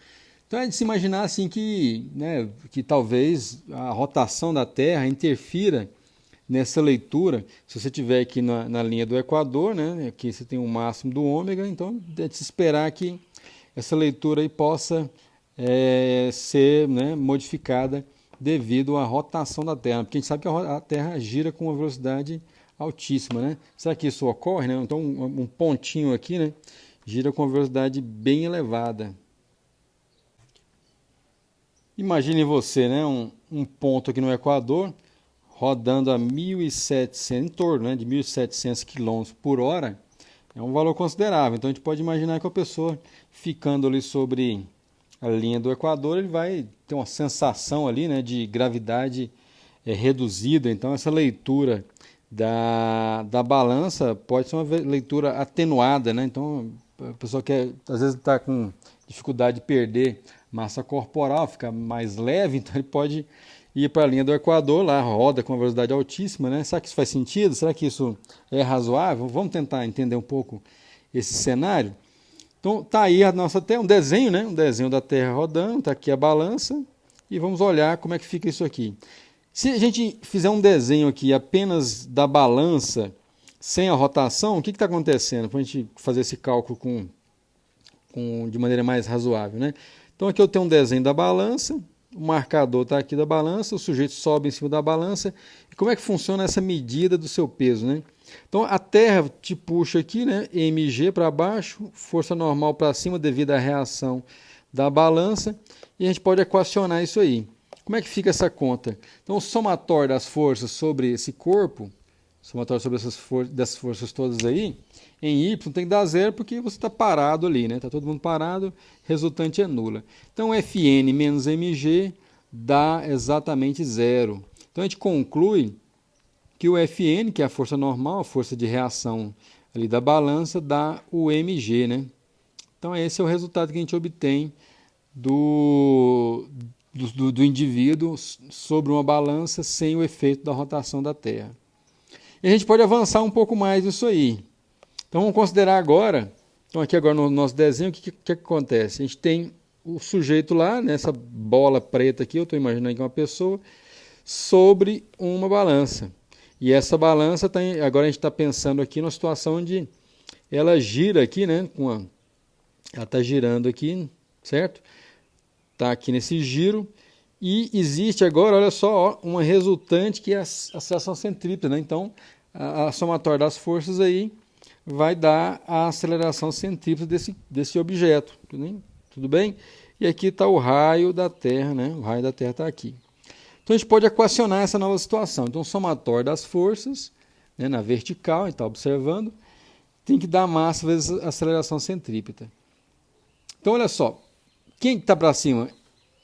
Então é de se imaginar assim que, né, que talvez a rotação da Terra interfira nessa leitura. Se você estiver aqui na linha do Equador, né, aqui você tem o máximo do ômega, então é de se esperar que essa leitura aí possa ser, né, modificada devido à rotação da Terra, porque a gente sabe que a Terra gira com uma velocidade altíssima, né? Será que isso ocorre, né? Então um pontinho aqui, né, gira com uma velocidade bem elevada. Imagine você, né, um ponto aqui no Equador rodando a 1.700, em torno, né, de 1.700 km por hora, é um valor considerável. Então a gente pode imaginar que a pessoa ficando ali sobre a linha do Equador, ele vai ter uma sensação ali, né, de gravidade reduzida. Então essa leitura da balança pode ser uma leitura atenuada, né? Então A pessoa quer, às vezes está com dificuldade de perder massa corporal, ficar mais leve, então ele pode ir para a linha do Equador, lá roda com uma velocidade altíssima, né? Será que isso faz sentido? Será que isso é razoável? Vamos tentar entender um pouco esse cenário? Então tá aí a nossa Terra, um desenho, né? Um desenho da Terra rodando, tá aqui a balança e vamos olhar como é que fica isso aqui. Se a gente fizer um desenho aqui apenas da balança, sem a rotação, o que está acontecendo? Para a gente fazer esse cálculo de maneira mais razoável, né? Então aqui eu tenho um desenho da balança, o marcador está aqui da balança, o sujeito sobe em cima da balança. E como é que funciona essa medida do seu peso, né? Então a Terra te puxa aqui, né? mg para baixo, força normal para cima devido à reação da balança, e a gente pode equacionar isso aí. Como é que fica essa conta? Então o somatório das forças sobre esse corpo, somatório sobre dessas forças todas aí, em Y tem que dar zero porque você está parado ali, né? Está todo mundo parado, resultante é nula. Então Fn menos mg dá exatamente zero. Então a gente conclui que o Fn, que é a força normal, a força de reação ali da balança, dá o mg, né? Então esse é o resultado que a gente obtém do indivíduo sobre uma balança sem o efeito da rotação da Terra. E a gente pode avançar um pouco mais nisso aí. Então vamos considerar agora, então aqui agora no nosso desenho, o que acontece? A gente tem o sujeito lá, nessa bola preta aqui, eu estou imaginando que é uma pessoa, sobre uma balança. E essa balança, agora a gente está pensando aqui numa situação onde ela gira aqui, né? Ela está girando aqui, certo? Está aqui nesse giro. E existe agora, olha só, uma resultante que é a aceleração centrípeta, né? Então, a somatória das forças aí vai dar a aceleração centrípeta desse objeto. Tudo bem? E aqui está o raio da Terra, né? O raio da Terra está aqui. Então a gente pode equacionar essa nova situação. Então o somatório das forças, né, na vertical, a gente está observando, tem que dar massa vezes a aceleração centrípeta. Então olha só, quem está para cima?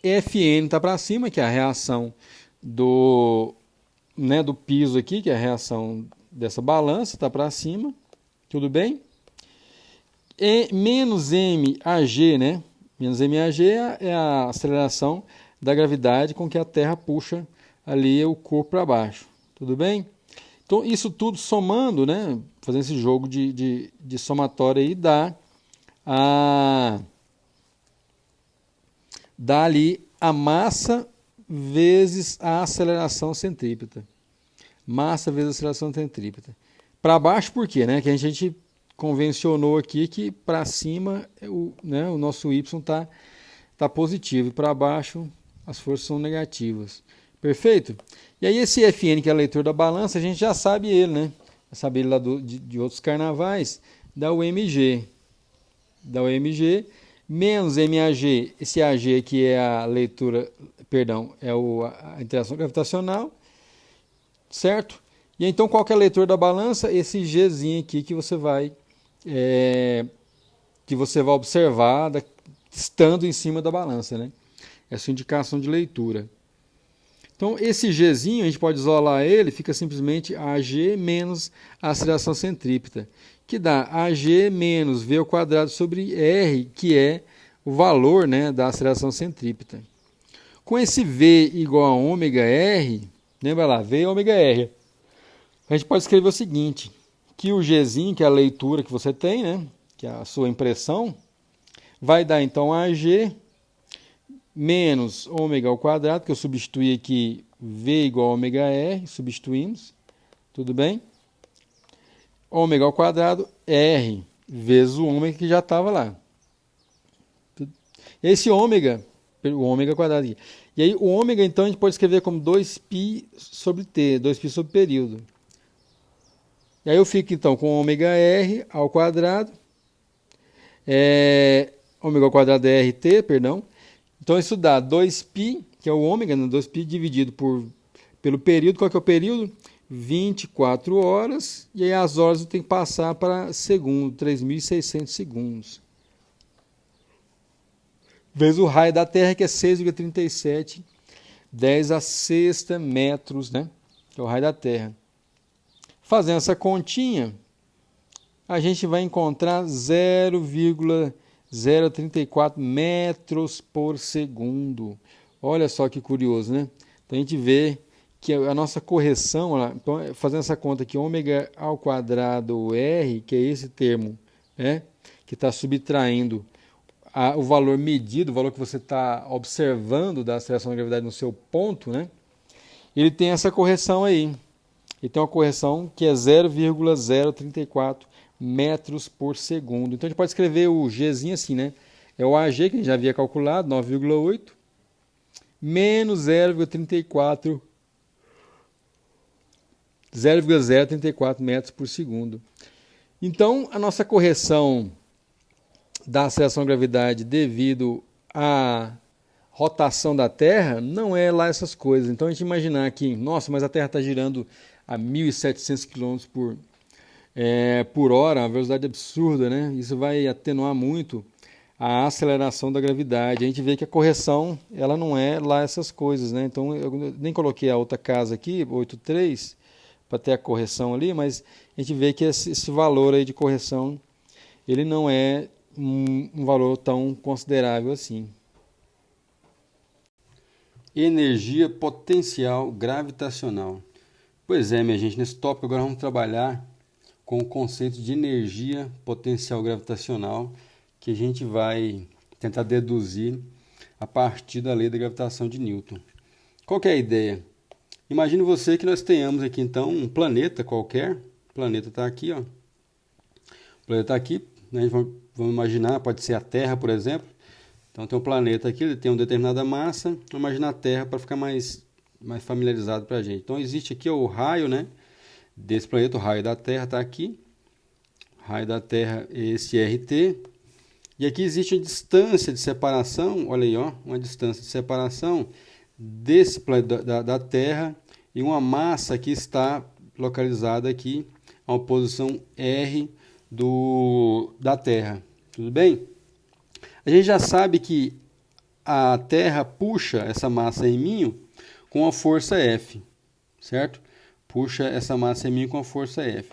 Fn está para cima, que é a reação do piso aqui, que é a reação dessa balança, está para cima. Tudo bem? E menos MAG, né? Menos MAG é a aceleração da gravidade com que a Terra puxa ali o corpo para baixo. Tudo bem? Então, isso tudo somando, né? Fazendo esse jogo de somatória aí, dá ali a massa vezes a aceleração centrípeta. Massa vezes a aceleração centrípeta. Para baixo, por quê? Né? Que a gente convencionou aqui que para cima o nosso Y tá positivo e para baixo as forças são negativas. Perfeito? E aí esse Fn, que é a leitura da balança, a gente já sabe ele, né? Já sabe ele lá de outros carnavais, dá o mg. Dá o mg menos MAG. Esse AG aqui é a leitura, perdão, é a interação gravitacional, certo? E então, qual que é a leitura da balança? Esse Gzinho aqui que você vai observar estando em cima da balança, né? Essa indicação de leitura. Então, esse Gzinho, a gente pode isolar ele, fica simplesmente AG menos a aceleração centrípeta, que dá AG menos V ao quadrado sobre R, que é o valor, né, da aceleração centrípeta. Com esse V igual a ômega R, lembra lá, V é ômega R, a gente pode escrever o seguinte, que o Gzinho, que é a leitura que você tem, né, que é a sua impressão, vai dar então AG menos ômega ao quadrado, que eu substituí aqui V igual a ômega R, substituímos, tudo bem? Ômega ao quadrado, R, vezes o ômega que já estava lá. Esse ômega, o ômega quadrado aqui. E aí o ômega, então, a gente pode escrever como 2π sobre T, 2π sobre período. E aí eu fico, então, com ômega R ao quadrado, ômega ao quadrado é RT, perdão. Então isso dá 2π, que é o ômega, né? 2π dividido pelo período. Qual que é o período? 24 horas. E aí as horas eu tenho que passar para segundo, 3.600 segundos. Vezes o raio da Terra, que é 6,37, 10 a sexta metros, né? Que é o raio da Terra. Fazendo essa continha, a gente vai encontrar 0,034 metros por segundo. Olha só que curioso, né? Então a gente vê que a nossa correção, então, fazendo essa conta aqui, ômega ao quadrado R, que é esse termo, né, que está subtraindo o valor medido, o valor que você está observando da aceleração da gravidade no seu ponto, né, ele tem essa correção aí. Ele tem uma correção que é 0,034 metros por segundo. Então a gente pode escrever o Gzinho assim, né? É o AG, que a gente já havia calculado, 9,8, menos 0,034 metros por segundo. Então, a nossa correção da aceleração da gravidade devido à rotação da Terra não é lá essas coisas. Então, a gente imaginar que, nossa, mas a Terra está girando a 1.700 km por hora, uma velocidade absurda, né? Isso vai atenuar muito a aceleração da gravidade. A gente vê que a correção ela não é lá essas coisas, né? Então, eu nem coloquei a outra casa aqui, 8,3, para ter a correção ali, mas a gente vê que esse valor aí de correção ele não é um valor tão considerável assim. Energia potencial gravitacional. Pois é, minha gente, nesse tópico agora vamos trabalhar com o conceito de energia potencial gravitacional que a gente vai tentar deduzir a partir da lei da gravitação de Newton. Qual que é a ideia? Imagine você que nós tenhamos aqui então um planeta qualquer. O planeta está aqui, ó. O planeta está aqui, né? Vamos imaginar, pode ser a Terra, por exemplo. Então tem um planeta aqui, ele tem uma determinada massa. Vamos imaginar a Terra para ficar mais familiarizado para a gente. Então existe aqui o raio, né, desse planeta, o raio da Terra está aqui. O raio da Terra é esse RT. E aqui existe uma distância de separação, olha aí, ó, uma distância de separação desse planeta da Terra e uma massa que está localizada aqui a uma posição R da Terra. Tudo bem? A gente já sabe que a Terra puxa essa massa em com a força F, certo? Puxa essa massa em com a força F.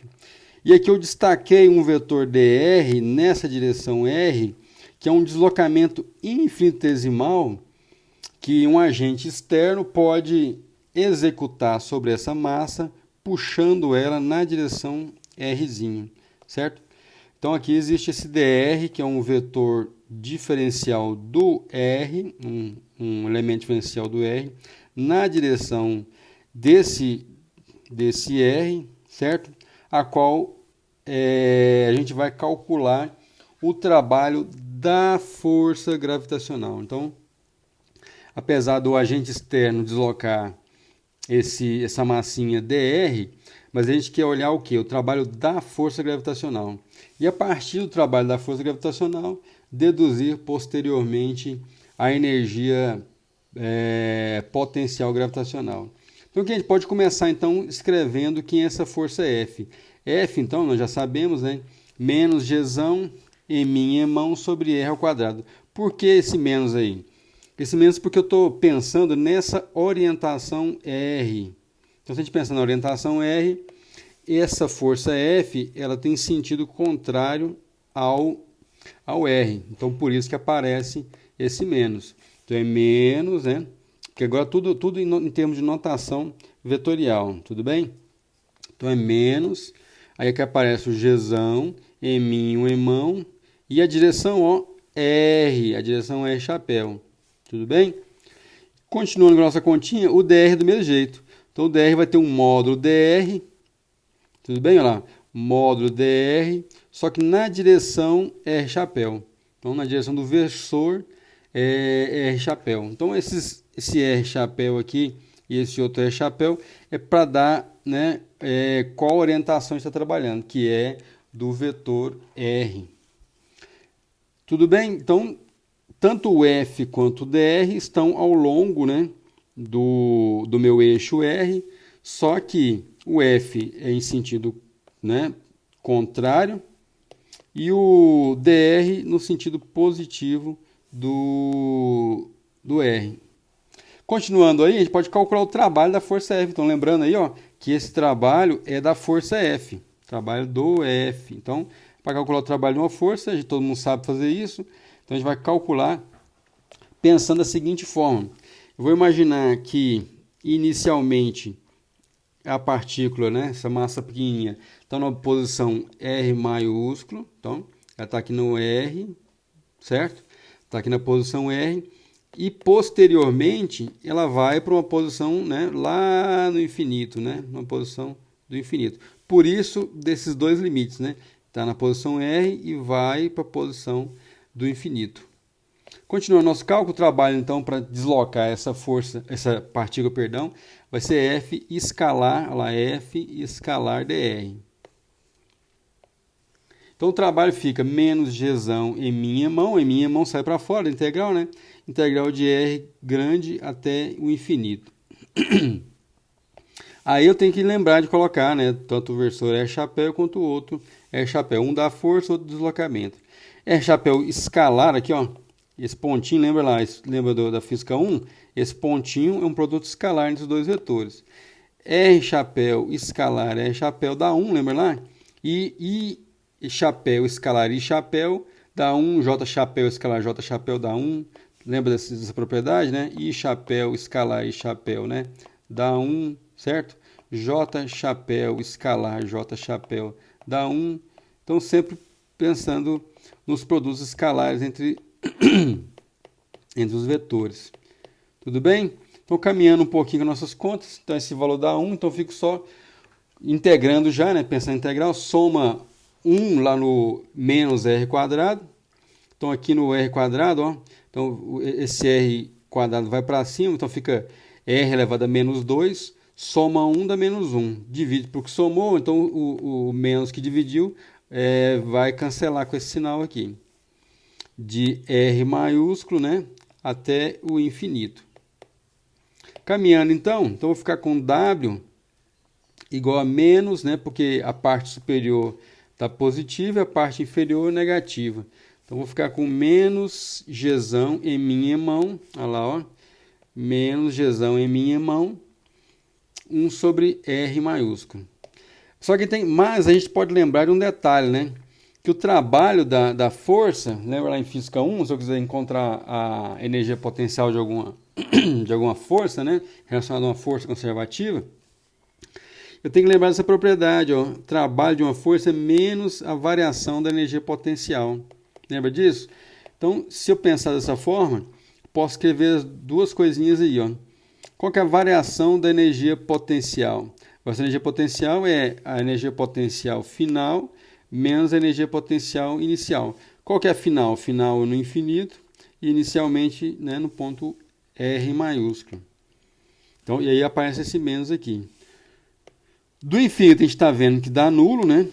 E aqui eu destaquei um vetor dr nessa direção R, que é um deslocamento infinitesimal que um agente externo pode executar sobre essa massa, puxando ela na direção R, certo? Então aqui existe esse dr, que é um vetor diferencial do R, um elemento diferencial do R, na direção desse R, certo? A qual a gente vai calcular o trabalho da força gravitacional. Então, apesar do agente externo deslocar essa massinha dr, mas a gente quer olhar o que? O trabalho da força gravitacional. E a partir do trabalho da força gravitacional, deduzir posteriormente a energia potencial gravitacional. Então, aqui a gente pode começar então escrevendo quem é essa força F. F, então, nós já sabemos, né? Menos Gzão em mão sobre R ao quadrado. Por que esse menos aí? Esse menos porque eu estou pensando nessa orientação R. Então, se a gente pensar na orientação R, essa força F ela tem sentido contrário ao R. Então, por isso que aparece esse menos. Então, é menos, né? Porque agora tudo em termos de notação vetorial, tudo bem? Então, é menos. Aí aqui aparece o Gzão, em mão. E a direção, ó, R. A direção é chapéu. Tudo bem? Continuando com a nossa continha, o dr do mesmo jeito. Então, o dr vai ter um módulo dr. Tudo bem? Olha lá. Módulo dr, só que na direção R chapéu. Então, na direção do versor é R chapéu. Então, esse R chapéu aqui e esse outro R chapéu é para dar, né, qual orientação está trabalhando, que é do vetor R. Tudo bem? Então, tanto o F quanto o dr estão ao longo, né, do meu eixo R, só que o F é em sentido, né, contrário e o dr no sentido positivo do R. Continuando aí, a gente pode calcular o trabalho da força F. Então, lembrando aí, ó, que esse trabalho é da força F. Trabalho do F. Então, para calcular o trabalho de uma força, todo mundo sabe fazer isso. Então, a gente vai calcular pensando da seguinte forma. Eu vou imaginar que, inicialmente, a partícula, né, essa massa pequenininha, está na posição R maiúsculo. Então, ela está aqui no R, certo? Está aqui na posição R. E, posteriormente, ela vai para uma posição, né, lá no infinito, né, uma posição do infinito. Por isso, desses dois limites, né? Está na posição R e vai para a posição do infinito. Continuando nosso cálculo, o trabalho então para deslocar essa força, essa partícula, perdão, vai ser F escalar, olha lá, F escalar dr. Então o trabalho fica menos Gzão em minha mão sai para fora da integral, né? Integral de R grande até o infinito. Aí eu tenho que lembrar de colocar, né, tanto o versor R chapéu quanto o outro R chapéu. Um dá força, outro deslocamento. R chapéu escalar aqui, ó. Esse pontinho, lembra lá, lembra da física 1? Esse pontinho é um produto escalar entre os dois vetores. R chapéu escalar R chapéu dá 1, lembra lá? E chapéu escalar I chapéu dá 1, J chapéu escalar J chapéu dá 1. Lembra dessa propriedade, né? I chapéu escalar I chapéu, né? Dá 1, certo? J chapéu escalar J chapéu dá 1. Então, sempre pensando nos produtos escalares entre os vetores. Tudo bem? Então, caminhando um pouquinho com nossas contas. Então, esse valor dá 1. Então, fico só integrando já, né? Pensando em integral. Soma 1 lá no menos R quadrado. Então, aqui no R quadrado, ó. Então, esse R quadrado vai para cima. Então, fica R elevado a menos 2. Soma 1 dá menos 1. Divide por que somou. Então, o menos que dividiu vai cancelar com esse sinal aqui. De R maiúsculo, né, até o infinito. Caminhando então vou ficar com W igual a menos, né, porque a parte superior está positiva e a parte inferior negativa. Então vou ficar com menos Gzão em minha mão, olha lá, ó, menos Gzão em minha mão, 1 sobre R maiúsculo. Só que mas a gente pode lembrar de um detalhe, né? Que o trabalho da força, lembra lá em física 1, se eu quiser encontrar a energia potencial de alguma força, né, relacionada a uma força conservativa, eu tenho que lembrar dessa propriedade, ó, trabalho de uma força menos a variação da energia potencial. Lembra disso? Então, se eu pensar dessa forma, posso escrever duas coisinhas aí, ó. Qual que é a variação da energia potencial? A energia potencial é a energia potencial final menos a energia potencial inicial. Qual que é a final? Final no infinito e inicialmente, né, no ponto R maiúsculo. Então, e aí aparece esse menos aqui. Do infinito a gente está vendo que dá nulo, né?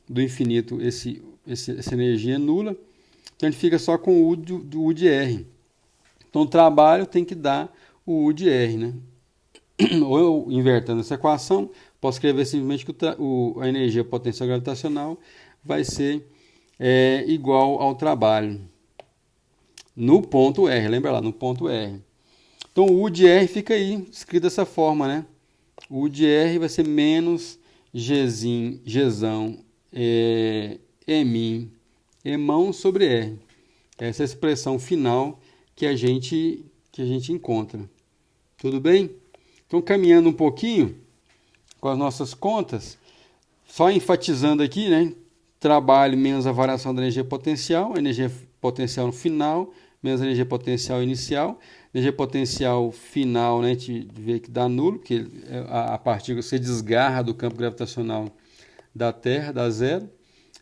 Do infinito essa energia é nula. Então a gente fica só com o U de R. Então o trabalho tem que dar o U de R, né? Ou eu, invertendo essa equação, posso escrever simplesmente que a energia potencial gravitacional vai ser igual ao trabalho no ponto R. Lembra lá, no ponto R. Então, o U de R fica aí, escrito dessa forma, né? O U de R vai ser menos Gzão Emão sobre R. Essa é a expressão final que a gente encontra. Tudo bem? Então, caminhando um pouquinho com as nossas contas, só enfatizando aqui, né? Trabalho menos a variação da energia potencial no final, menos a energia potencial inicial. Energia potencial final, né? A gente vê que dá nulo, porque a partícula se desgarra do campo gravitacional da Terra, dá zero.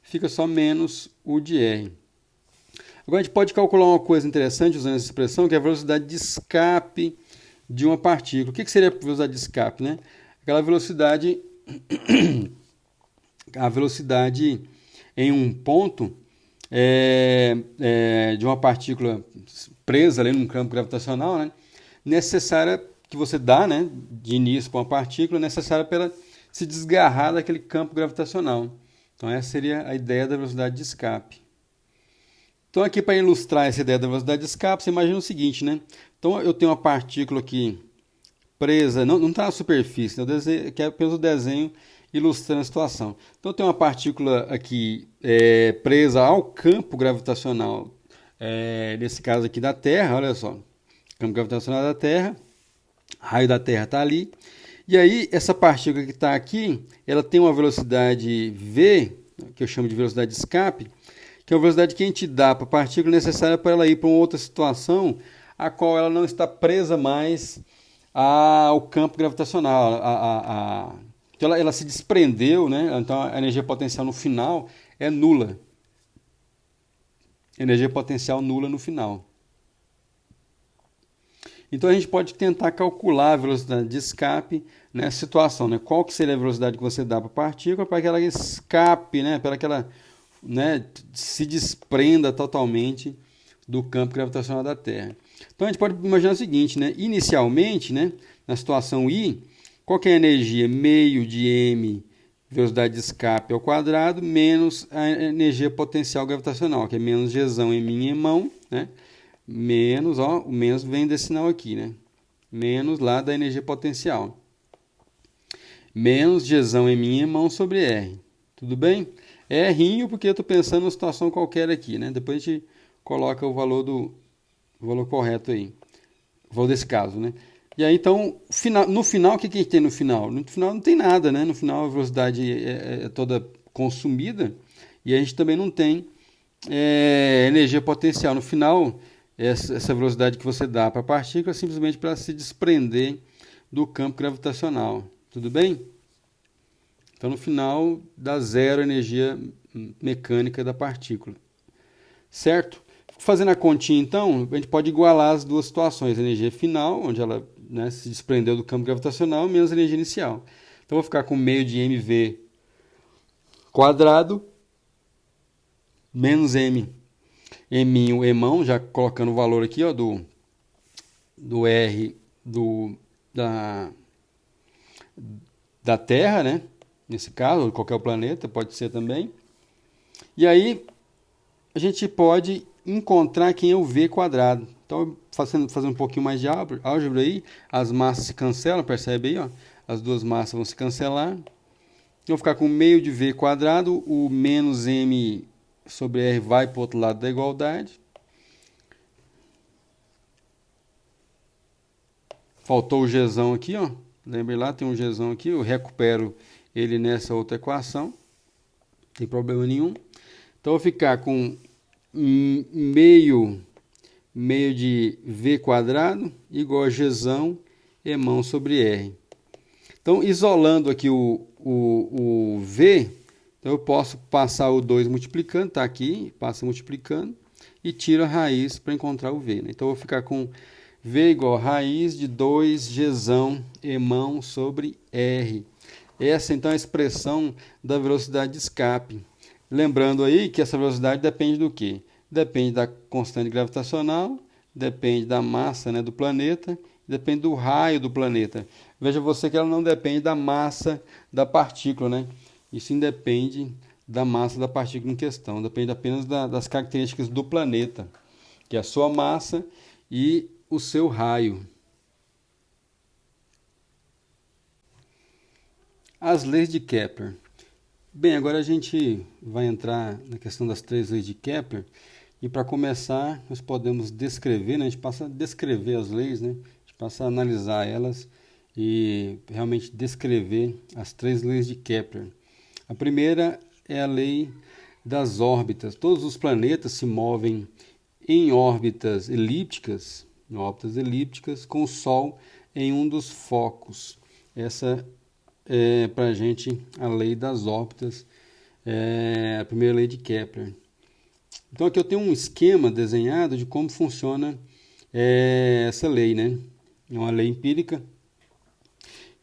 Fica só menos U de R. Agora a gente pode calcular uma coisa interessante usando essa expressão, que é a velocidade de escape de uma partícula. O que seria a velocidade de escape, né? Aquela velocidade, a velocidade em um ponto de uma partícula presa ali num campo gravitacional, né? Necessária que você dá, né, de início para uma partícula, necessária para ela se desgarrar daquele campo gravitacional. Então essa seria a ideia da velocidade de escape. Então aqui para ilustrar essa ideia da velocidade de escape, você imagina o seguinte, né? Então eu tenho uma partícula aqui presa, não está na superfície, né? Que é apenas o desenho ilustrando a situação. Então tem uma partícula aqui presa ao campo gravitacional, nesse caso aqui da Terra, olha só, campo gravitacional da Terra, raio da Terra está ali, e aí essa partícula que está aqui, ela tem uma velocidade v, que eu chamo de velocidade de escape, que é a velocidade que a gente dá para a partícula necessária para ela ir para uma outra situação, a qual ela não está presa mais ao campo gravitacional. Então ela se desprendeu, né? Então a energia potencial no final é nula. Energia potencial nula no final. Então a gente pode tentar calcular a velocidade de escape nessa situação, né? Qual que seria a velocidade que você dá para a partícula para que ela escape, né? Para que ela, né, se desprenda totalmente do campo gravitacional da Terra. Então a gente pode imaginar o seguinte, né? Inicialmente, né, na situação I, qual que é a energia? Meio de m velocidade de escape ao quadrado menos a energia potencial gravitacional, que é menos gzão em em mão, né? Menos, ó, o menos vem desse sinal aqui, né? Menos lá da energia potencial. Menos gzão em mão sobre R. Tudo bem? É rinho porque eu estou pensando numa situação qualquer aqui, né? Depois a gente coloca o valor correto aí. O valor desse caso, né? E aí, então, no final, o que a gente tem no final? No final não tem nada, né? No final a velocidade é toda consumida e a gente também não tem energia potencial. No final, essa velocidade que você dá para a partícula é simplesmente para se desprender do campo gravitacional. Tudo bem? Então, no final, dá zero energia mecânica da partícula. Certo? Fazendo a continha, então, a gente pode igualar as duas situações. A energia final, onde ela, né, se desprendeu do campo gravitacional, menos a energia inicial. Então, eu vou ficar com meio de mv quadrado menos m eminho, emão, já colocando o valor aqui, ó, do R da Terra, né? Nesse caso, ou qualquer planeta, pode ser também. E aí, a gente pode encontrar quem é o V quadrado. Então, fazendo um pouquinho mais de álgebra aí, as massas se cancelam, percebe aí, ó? As duas massas vão se cancelar. Eu vou ficar com meio de V quadrado, o menos M sobre R vai para o outro lado da igualdade. Faltou o Gzão aqui, ó. Lembre lá, tem um Gzão aqui, eu recupero ele nessa outra equação. Não tem problema nenhum. Então, eu vou ficar com meio de V quadrado igual a Gzão emão sobre R. Então, isolando aqui o V, então eu posso passar o 2 multiplicando, está aqui, passa multiplicando, e tiro a raiz para encontrar o V. Né? Então, eu vou ficar com V igual a raiz de 2 Gzão emão sobre R. Essa, então, é a expressão da velocidade de escape. Lembrando aí que essa velocidade depende do quê? Depende da constante gravitacional, depende da massa, né, do planeta, depende do raio do planeta. Veja você que ela não depende da massa da partícula, né? Isso independe da massa da partícula em questão, depende apenas das características do planeta, que é a sua massa e o seu raio. As leis de Kepler. Bem, agora a gente vai entrar na questão das 3 leis de Kepler. E para começar, nós podemos descrever, né? A gente passa a descrever as leis, né? A gente passa a analisar elas e realmente descrever as 3 leis de Kepler. A primeira é a lei das órbitas. Todos os planetas se movem em órbitas elípticas, com o Sol em um dos focos. Essa é para a gente a lei das órbitas, a primeira lei de Kepler. Então aqui eu tenho um esquema desenhado de como funciona essa lei, né? É uma lei empírica.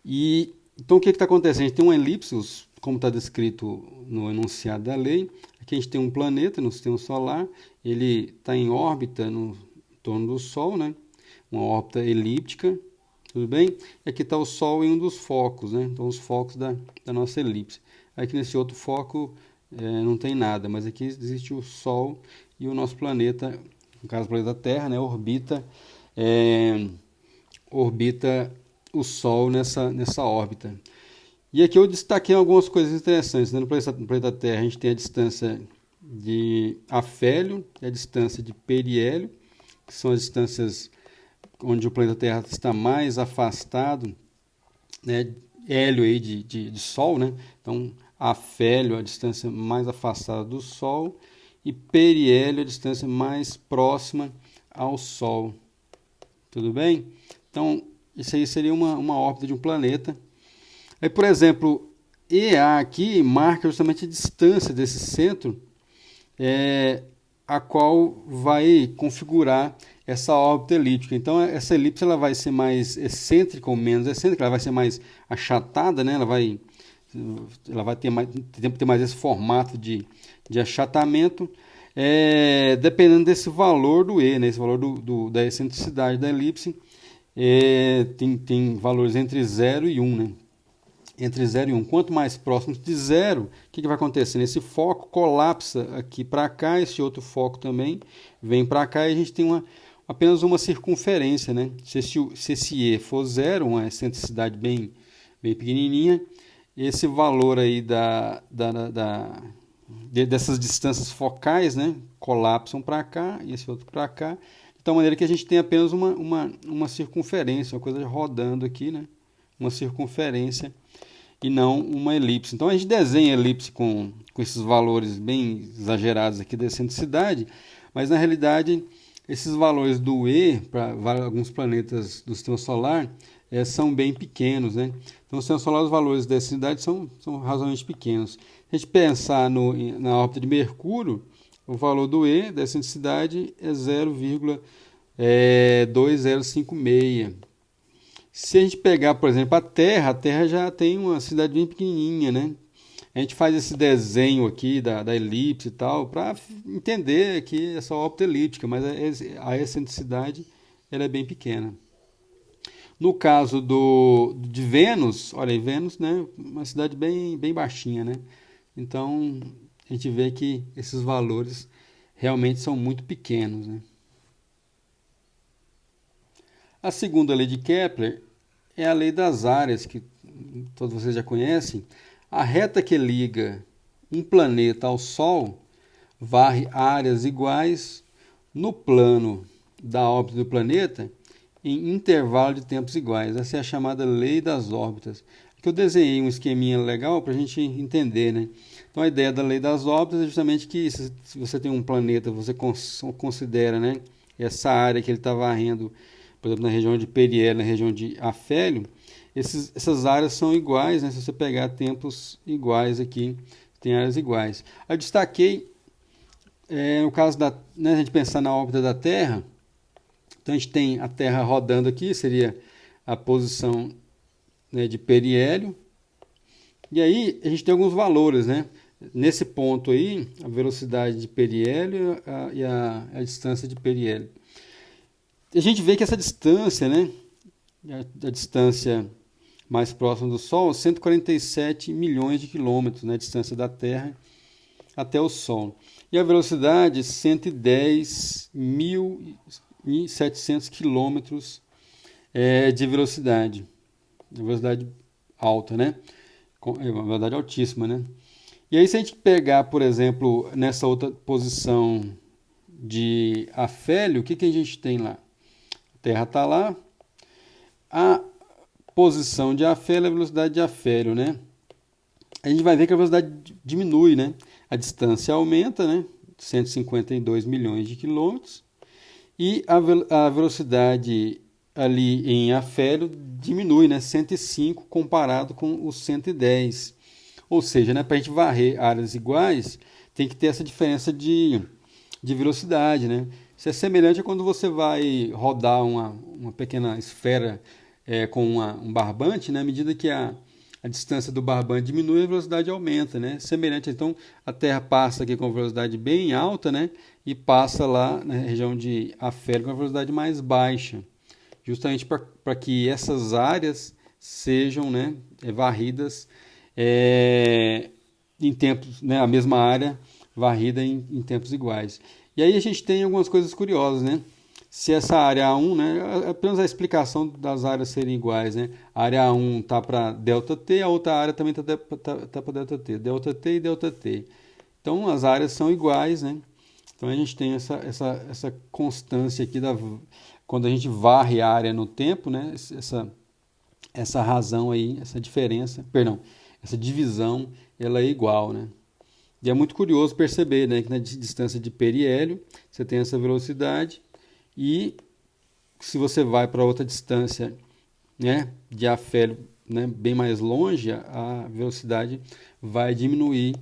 E então o que está acontecendo? A gente tem uma elipse, como está descrito no enunciado da lei. Aqui a gente tem um planeta no sistema solar, ele está em órbita no torno do Sol, né? Uma órbita elíptica, tudo bem? E aqui está o Sol em um dos focos, né? Então os focos da nossa elipse. Aqui nesse outro foco não tem nada, mas aqui existe o Sol e o nosso planeta, no caso o planeta Terra, né? Orbita o Sol nessa órbita. E aqui eu destaquei algumas coisas interessantes, né? No planeta Terra a gente tem a distância de afélio e a distância de periélio, que são as distâncias onde o planeta Terra está mais afastado, né? Hélio aí de Sol, né? Então, afélio, a distância mais afastada do Sol, e periélio, a distância mais próxima ao Sol. Tudo bem? Então, isso aí seria uma órbita de um planeta. Aí, por exemplo, EA aqui marca justamente a distância desse centro, a qual vai configurar essa órbita elíptica. Então, essa elipse ela vai ser mais excêntrica ou menos excêntrica, ela vai ser mais achatada, né? Ela vai ter mais esse formato de achatamento, dependendo desse valor do E, né? Esse valor da excentricidade da elipse, tem valores entre 0 e 1, né? Entre 0 e 1. Quanto mais próximo de 0, o que vai acontecer? Esse foco colapsa aqui para cá, esse outro foco também vem para cá, e a gente tem apenas uma circunferência, né? Se esse E for 0, uma excentricidade bem pequenininha, esse valor aí dessas distâncias focais, né, colapsam para cá e esse outro para cá, de tal maneira que a gente tem apenas uma circunferência, uma coisa rodando aqui, né, uma circunferência e não uma elipse. Então a gente desenha a elipse com esses valores bem exagerados aqui da excentricidade, mas na realidade esses valores do E para alguns planetas do sistema solar são bem pequenos, né? Então, no sistema solar, os valores da excentricidade são razoavelmente pequenos. Se a gente pensar na órbita de Mercúrio, o valor do E da excentricidade é 0,2056. Se a gente pegar, por exemplo, a Terra já tem uma cidade bem pequenininha, né? A gente faz esse desenho aqui da elipse e tal, para entender aqui essa órbita elíptica, mas a excentricidade ela é bem pequena. No caso de Vênus, olha aí, Vênus, né, uma cidade bem baixinha, né? Então, a gente vê que esses valores realmente são muito pequenos, né? A segunda lei de Kepler é a lei das áreas, que todos vocês já conhecem. A reta que liga um planeta ao Sol varre áreas iguais no plano da órbita do planeta em intervalo de tempos iguais. Essa é a chamada lei das órbitas. Aqui eu desenhei um esqueminha legal para a gente entender, né? Então a ideia da lei das órbitas é justamente que se você tem um planeta, você considera, né, essa área que ele está varrendo, por exemplo, na região de periélio, na região de afélio, essas áreas são iguais, né? Se você pegar tempos iguais aqui, tem áreas iguais. Eu destaquei, no caso né, a gente pensar na órbita da Terra, então a gente tem a Terra rodando aqui, seria a posição, né, de periélio. E aí a gente tem alguns valores, né? Nesse ponto aí, a velocidade de periélio e a distância de periélio. A gente vê que essa distância, né, a distância mais próxima do Sol, 147 milhões de quilômetros, né, a distância da Terra até o Sol. E a velocidade, 110.700 quilômetros de velocidade alta, né? Uma velocidade altíssima, né? E aí, se a gente pegar, por exemplo, nessa outra posição de afélio, o que a gente tem lá? A Terra está lá, a posição de afélio é a velocidade de afélio, né? A gente vai ver que a velocidade diminui, né? A distância aumenta, né? 152 milhões de quilômetros, e a velocidade ali em afélio diminui, né? 105 comparado com os 110. Ou seja, né, para a gente varrer áreas iguais, tem que ter essa diferença de velocidade, né? Isso é semelhante a quando você vai rodar uma pequena esfera com um barbante, né? À medida que a distância do barbante diminui, a velocidade aumenta, né? Semelhante, então, a Terra passa aqui com velocidade bem alta, né? E passa lá na região de afélio com a velocidade mais baixa, justamente para que essas áreas sejam, né, varridas em tempos, né, a mesma área varrida em tempos iguais. E aí a gente tem algumas coisas curiosas, né? se essa área A1, né, apenas a explicação das áreas serem iguais, né? A área A1 está para ΔT, a outra área também está para ΔT, ΔT e ΔT. Então as áreas são iguais, né? Então a gente tem essa constância aqui quando a gente varre a área no tempo, né? Essa razão aí, essa diferença, perdão, essa divisão, ela é igual, né? E é muito curioso perceber, né, que na distância de periélio você tem essa velocidade e se você vai para outra distância, né, de afélio, né, bem mais longe, a velocidade vai diminuir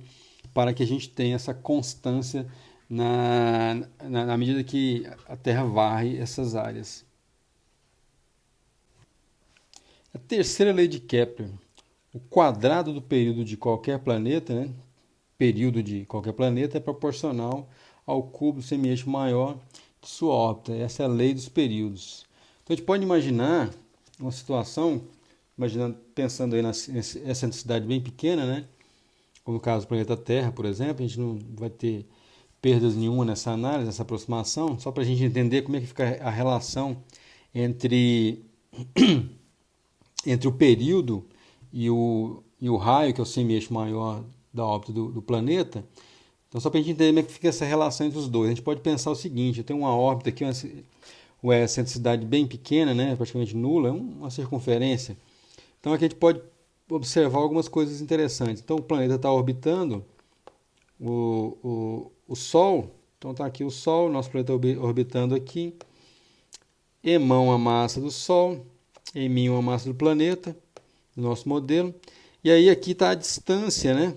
para que a gente tenha essa constância na medida que a Terra varre essas áreas. A terceira lei de Kepler. O quadrado do período de qualquer planeta, né, período de qualquer planeta é proporcional ao cubo do semieixo maior de sua órbita. Essa é a lei dos períodos. Então a gente pode imaginar uma situação, pensando aí nessa densidade bem pequena, né? Como no caso do planeta Terra, por exemplo, a gente não vai ter perdas nenhuma nessa análise, nessa aproximação, só para a gente entender como é que fica a relação entre, entre o período e o raio, que é o semieixo maior da órbita do planeta. Então, só para a gente entender como é que fica essa relação entre os dois, a gente pode pensar o seguinte: eu tenho uma órbita aqui, uma excentricidade bem pequena, né, praticamente nula, é uma circunferência. Então, aqui a gente pode observar algumas coisas interessantes. Então, o planeta está orbitando o Sol. Então, está aqui o Sol, nosso planeta orbitando aqui. Emão a massa do Sol, M1 a massa do planeta, do nosso modelo. E aí aqui está a distância, né?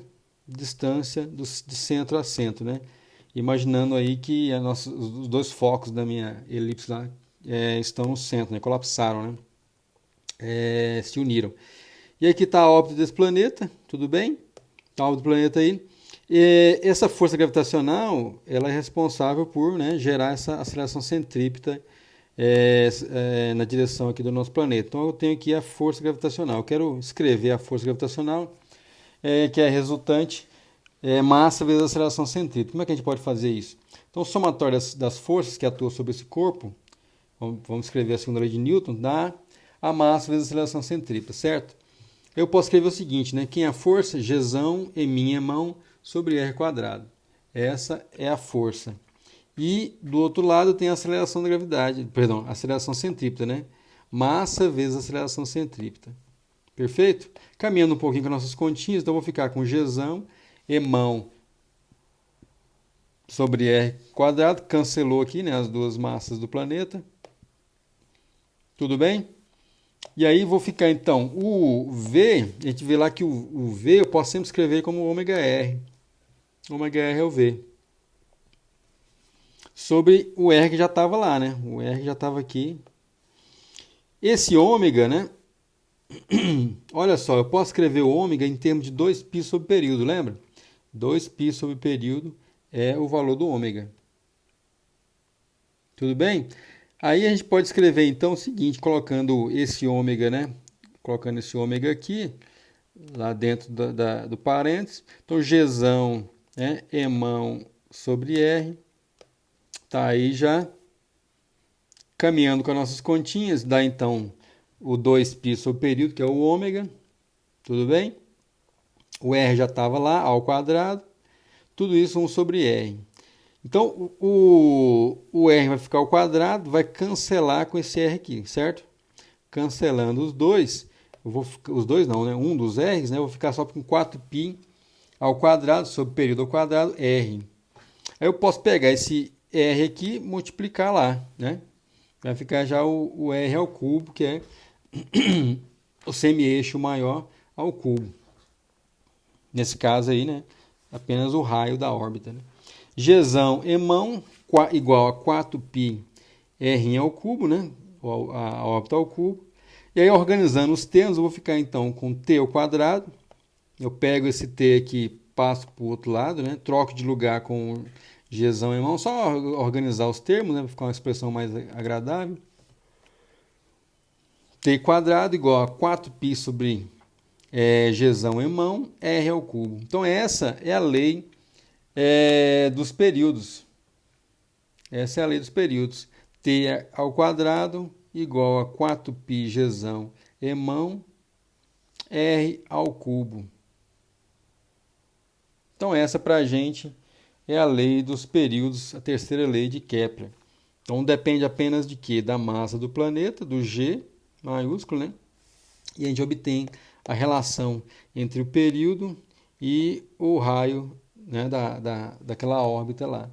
Distância de centro a centro, né? Imaginando aí que os dois focos da minha elipse lá estão no centro, né? Colapsaram, né? Se uniram. E aqui está a órbita desse planeta, tudo bem? Tá a órbita do planeta aí. E essa força gravitacional, ela é responsável por, né, gerar essa aceleração centrípeta na direção aqui do nosso planeta. Então eu tenho aqui a força gravitacional. Eu quero escrever a força gravitacional, que é resultante massa vezes aceleração centrípeta. Como é que a gente pode fazer isso? Então o somatório das forças que atuam sobre esse corpo, vamos escrever a segunda lei de Newton, dá a massa vezes a aceleração centrípeta, certo? Eu posso escrever o seguinte, né? Quem é a força? Gzão em mão sobre r quadrado. Essa é a força. E do outro lado tem a aceleração da gravidade, perdão, a aceleração centrípeta, né? Massa vezes aceleração centrípeta. Perfeito? Caminhando um pouquinho com nossas continhas, então eu vou ficar com Gzão emão sobre r quadrado, cancelou aqui, né, as duas massas do planeta. Tudo bem? E aí vou ficar então, o V, a gente vê lá que o V eu posso sempre escrever como ômega R. Ômega R é o V. Sobre o R que já estava lá, né? O R já estava aqui. Esse ômega, né? Olha só, eu posso escrever o ômega em termos de 2π sobre período, lembra? 2π sobre período é o valor do ômega. Tudo bem? Aí a gente pode escrever então o seguinte, colocando esse ômega, né? Colocando esse ômega aqui, lá dentro do parênteses. Então, Gzão, né? Emão sobre R. Tá aí já caminhando com as nossas continhas, dá então o 2π sobre período, que é o ômega, tudo bem? O R já estava lá, ao quadrado, tudo isso 1 sobre R. Então, o R vai ficar ao quadrado, vai cancelar com esse R aqui, certo? Cancelando os dois, os dois não, né? Um dos R's, né? Eu vou ficar só com 4π ao quadrado sobre período ao quadrado, R. Aí eu posso pegar esse R aqui e multiplicar lá, né? Vai ficar já o R ao cubo, que é o semi-eixo maior ao cubo. Nesse caso aí, né? Apenas o raio da órbita, né? Gzão emão igual a 4π R ao cubo, né? A órbita ao cubo. E aí, organizando os termos, eu vou ficar então com T ao quadrado. Eu pego esse T aqui, passo para o outro lado, né? Troco de lugar com Gzão emão, só organizar os termos, né? Para ficar uma expressão mais agradável. T quadrado igual a 4π sobre Gzão emão, R ao cubo. Então, essa é a lei dos períodos. Essa é a lei dos períodos. T ao quadrado igual a 4π Gzão emão R ao cubo. Então essa para a gente é a lei dos períodos, a terceira lei de Kepler. Então depende apenas de quê? Da massa do planeta, do G maiúsculo, né? E a gente obtém a relação entre o período e o raio, né, daquela órbita lá.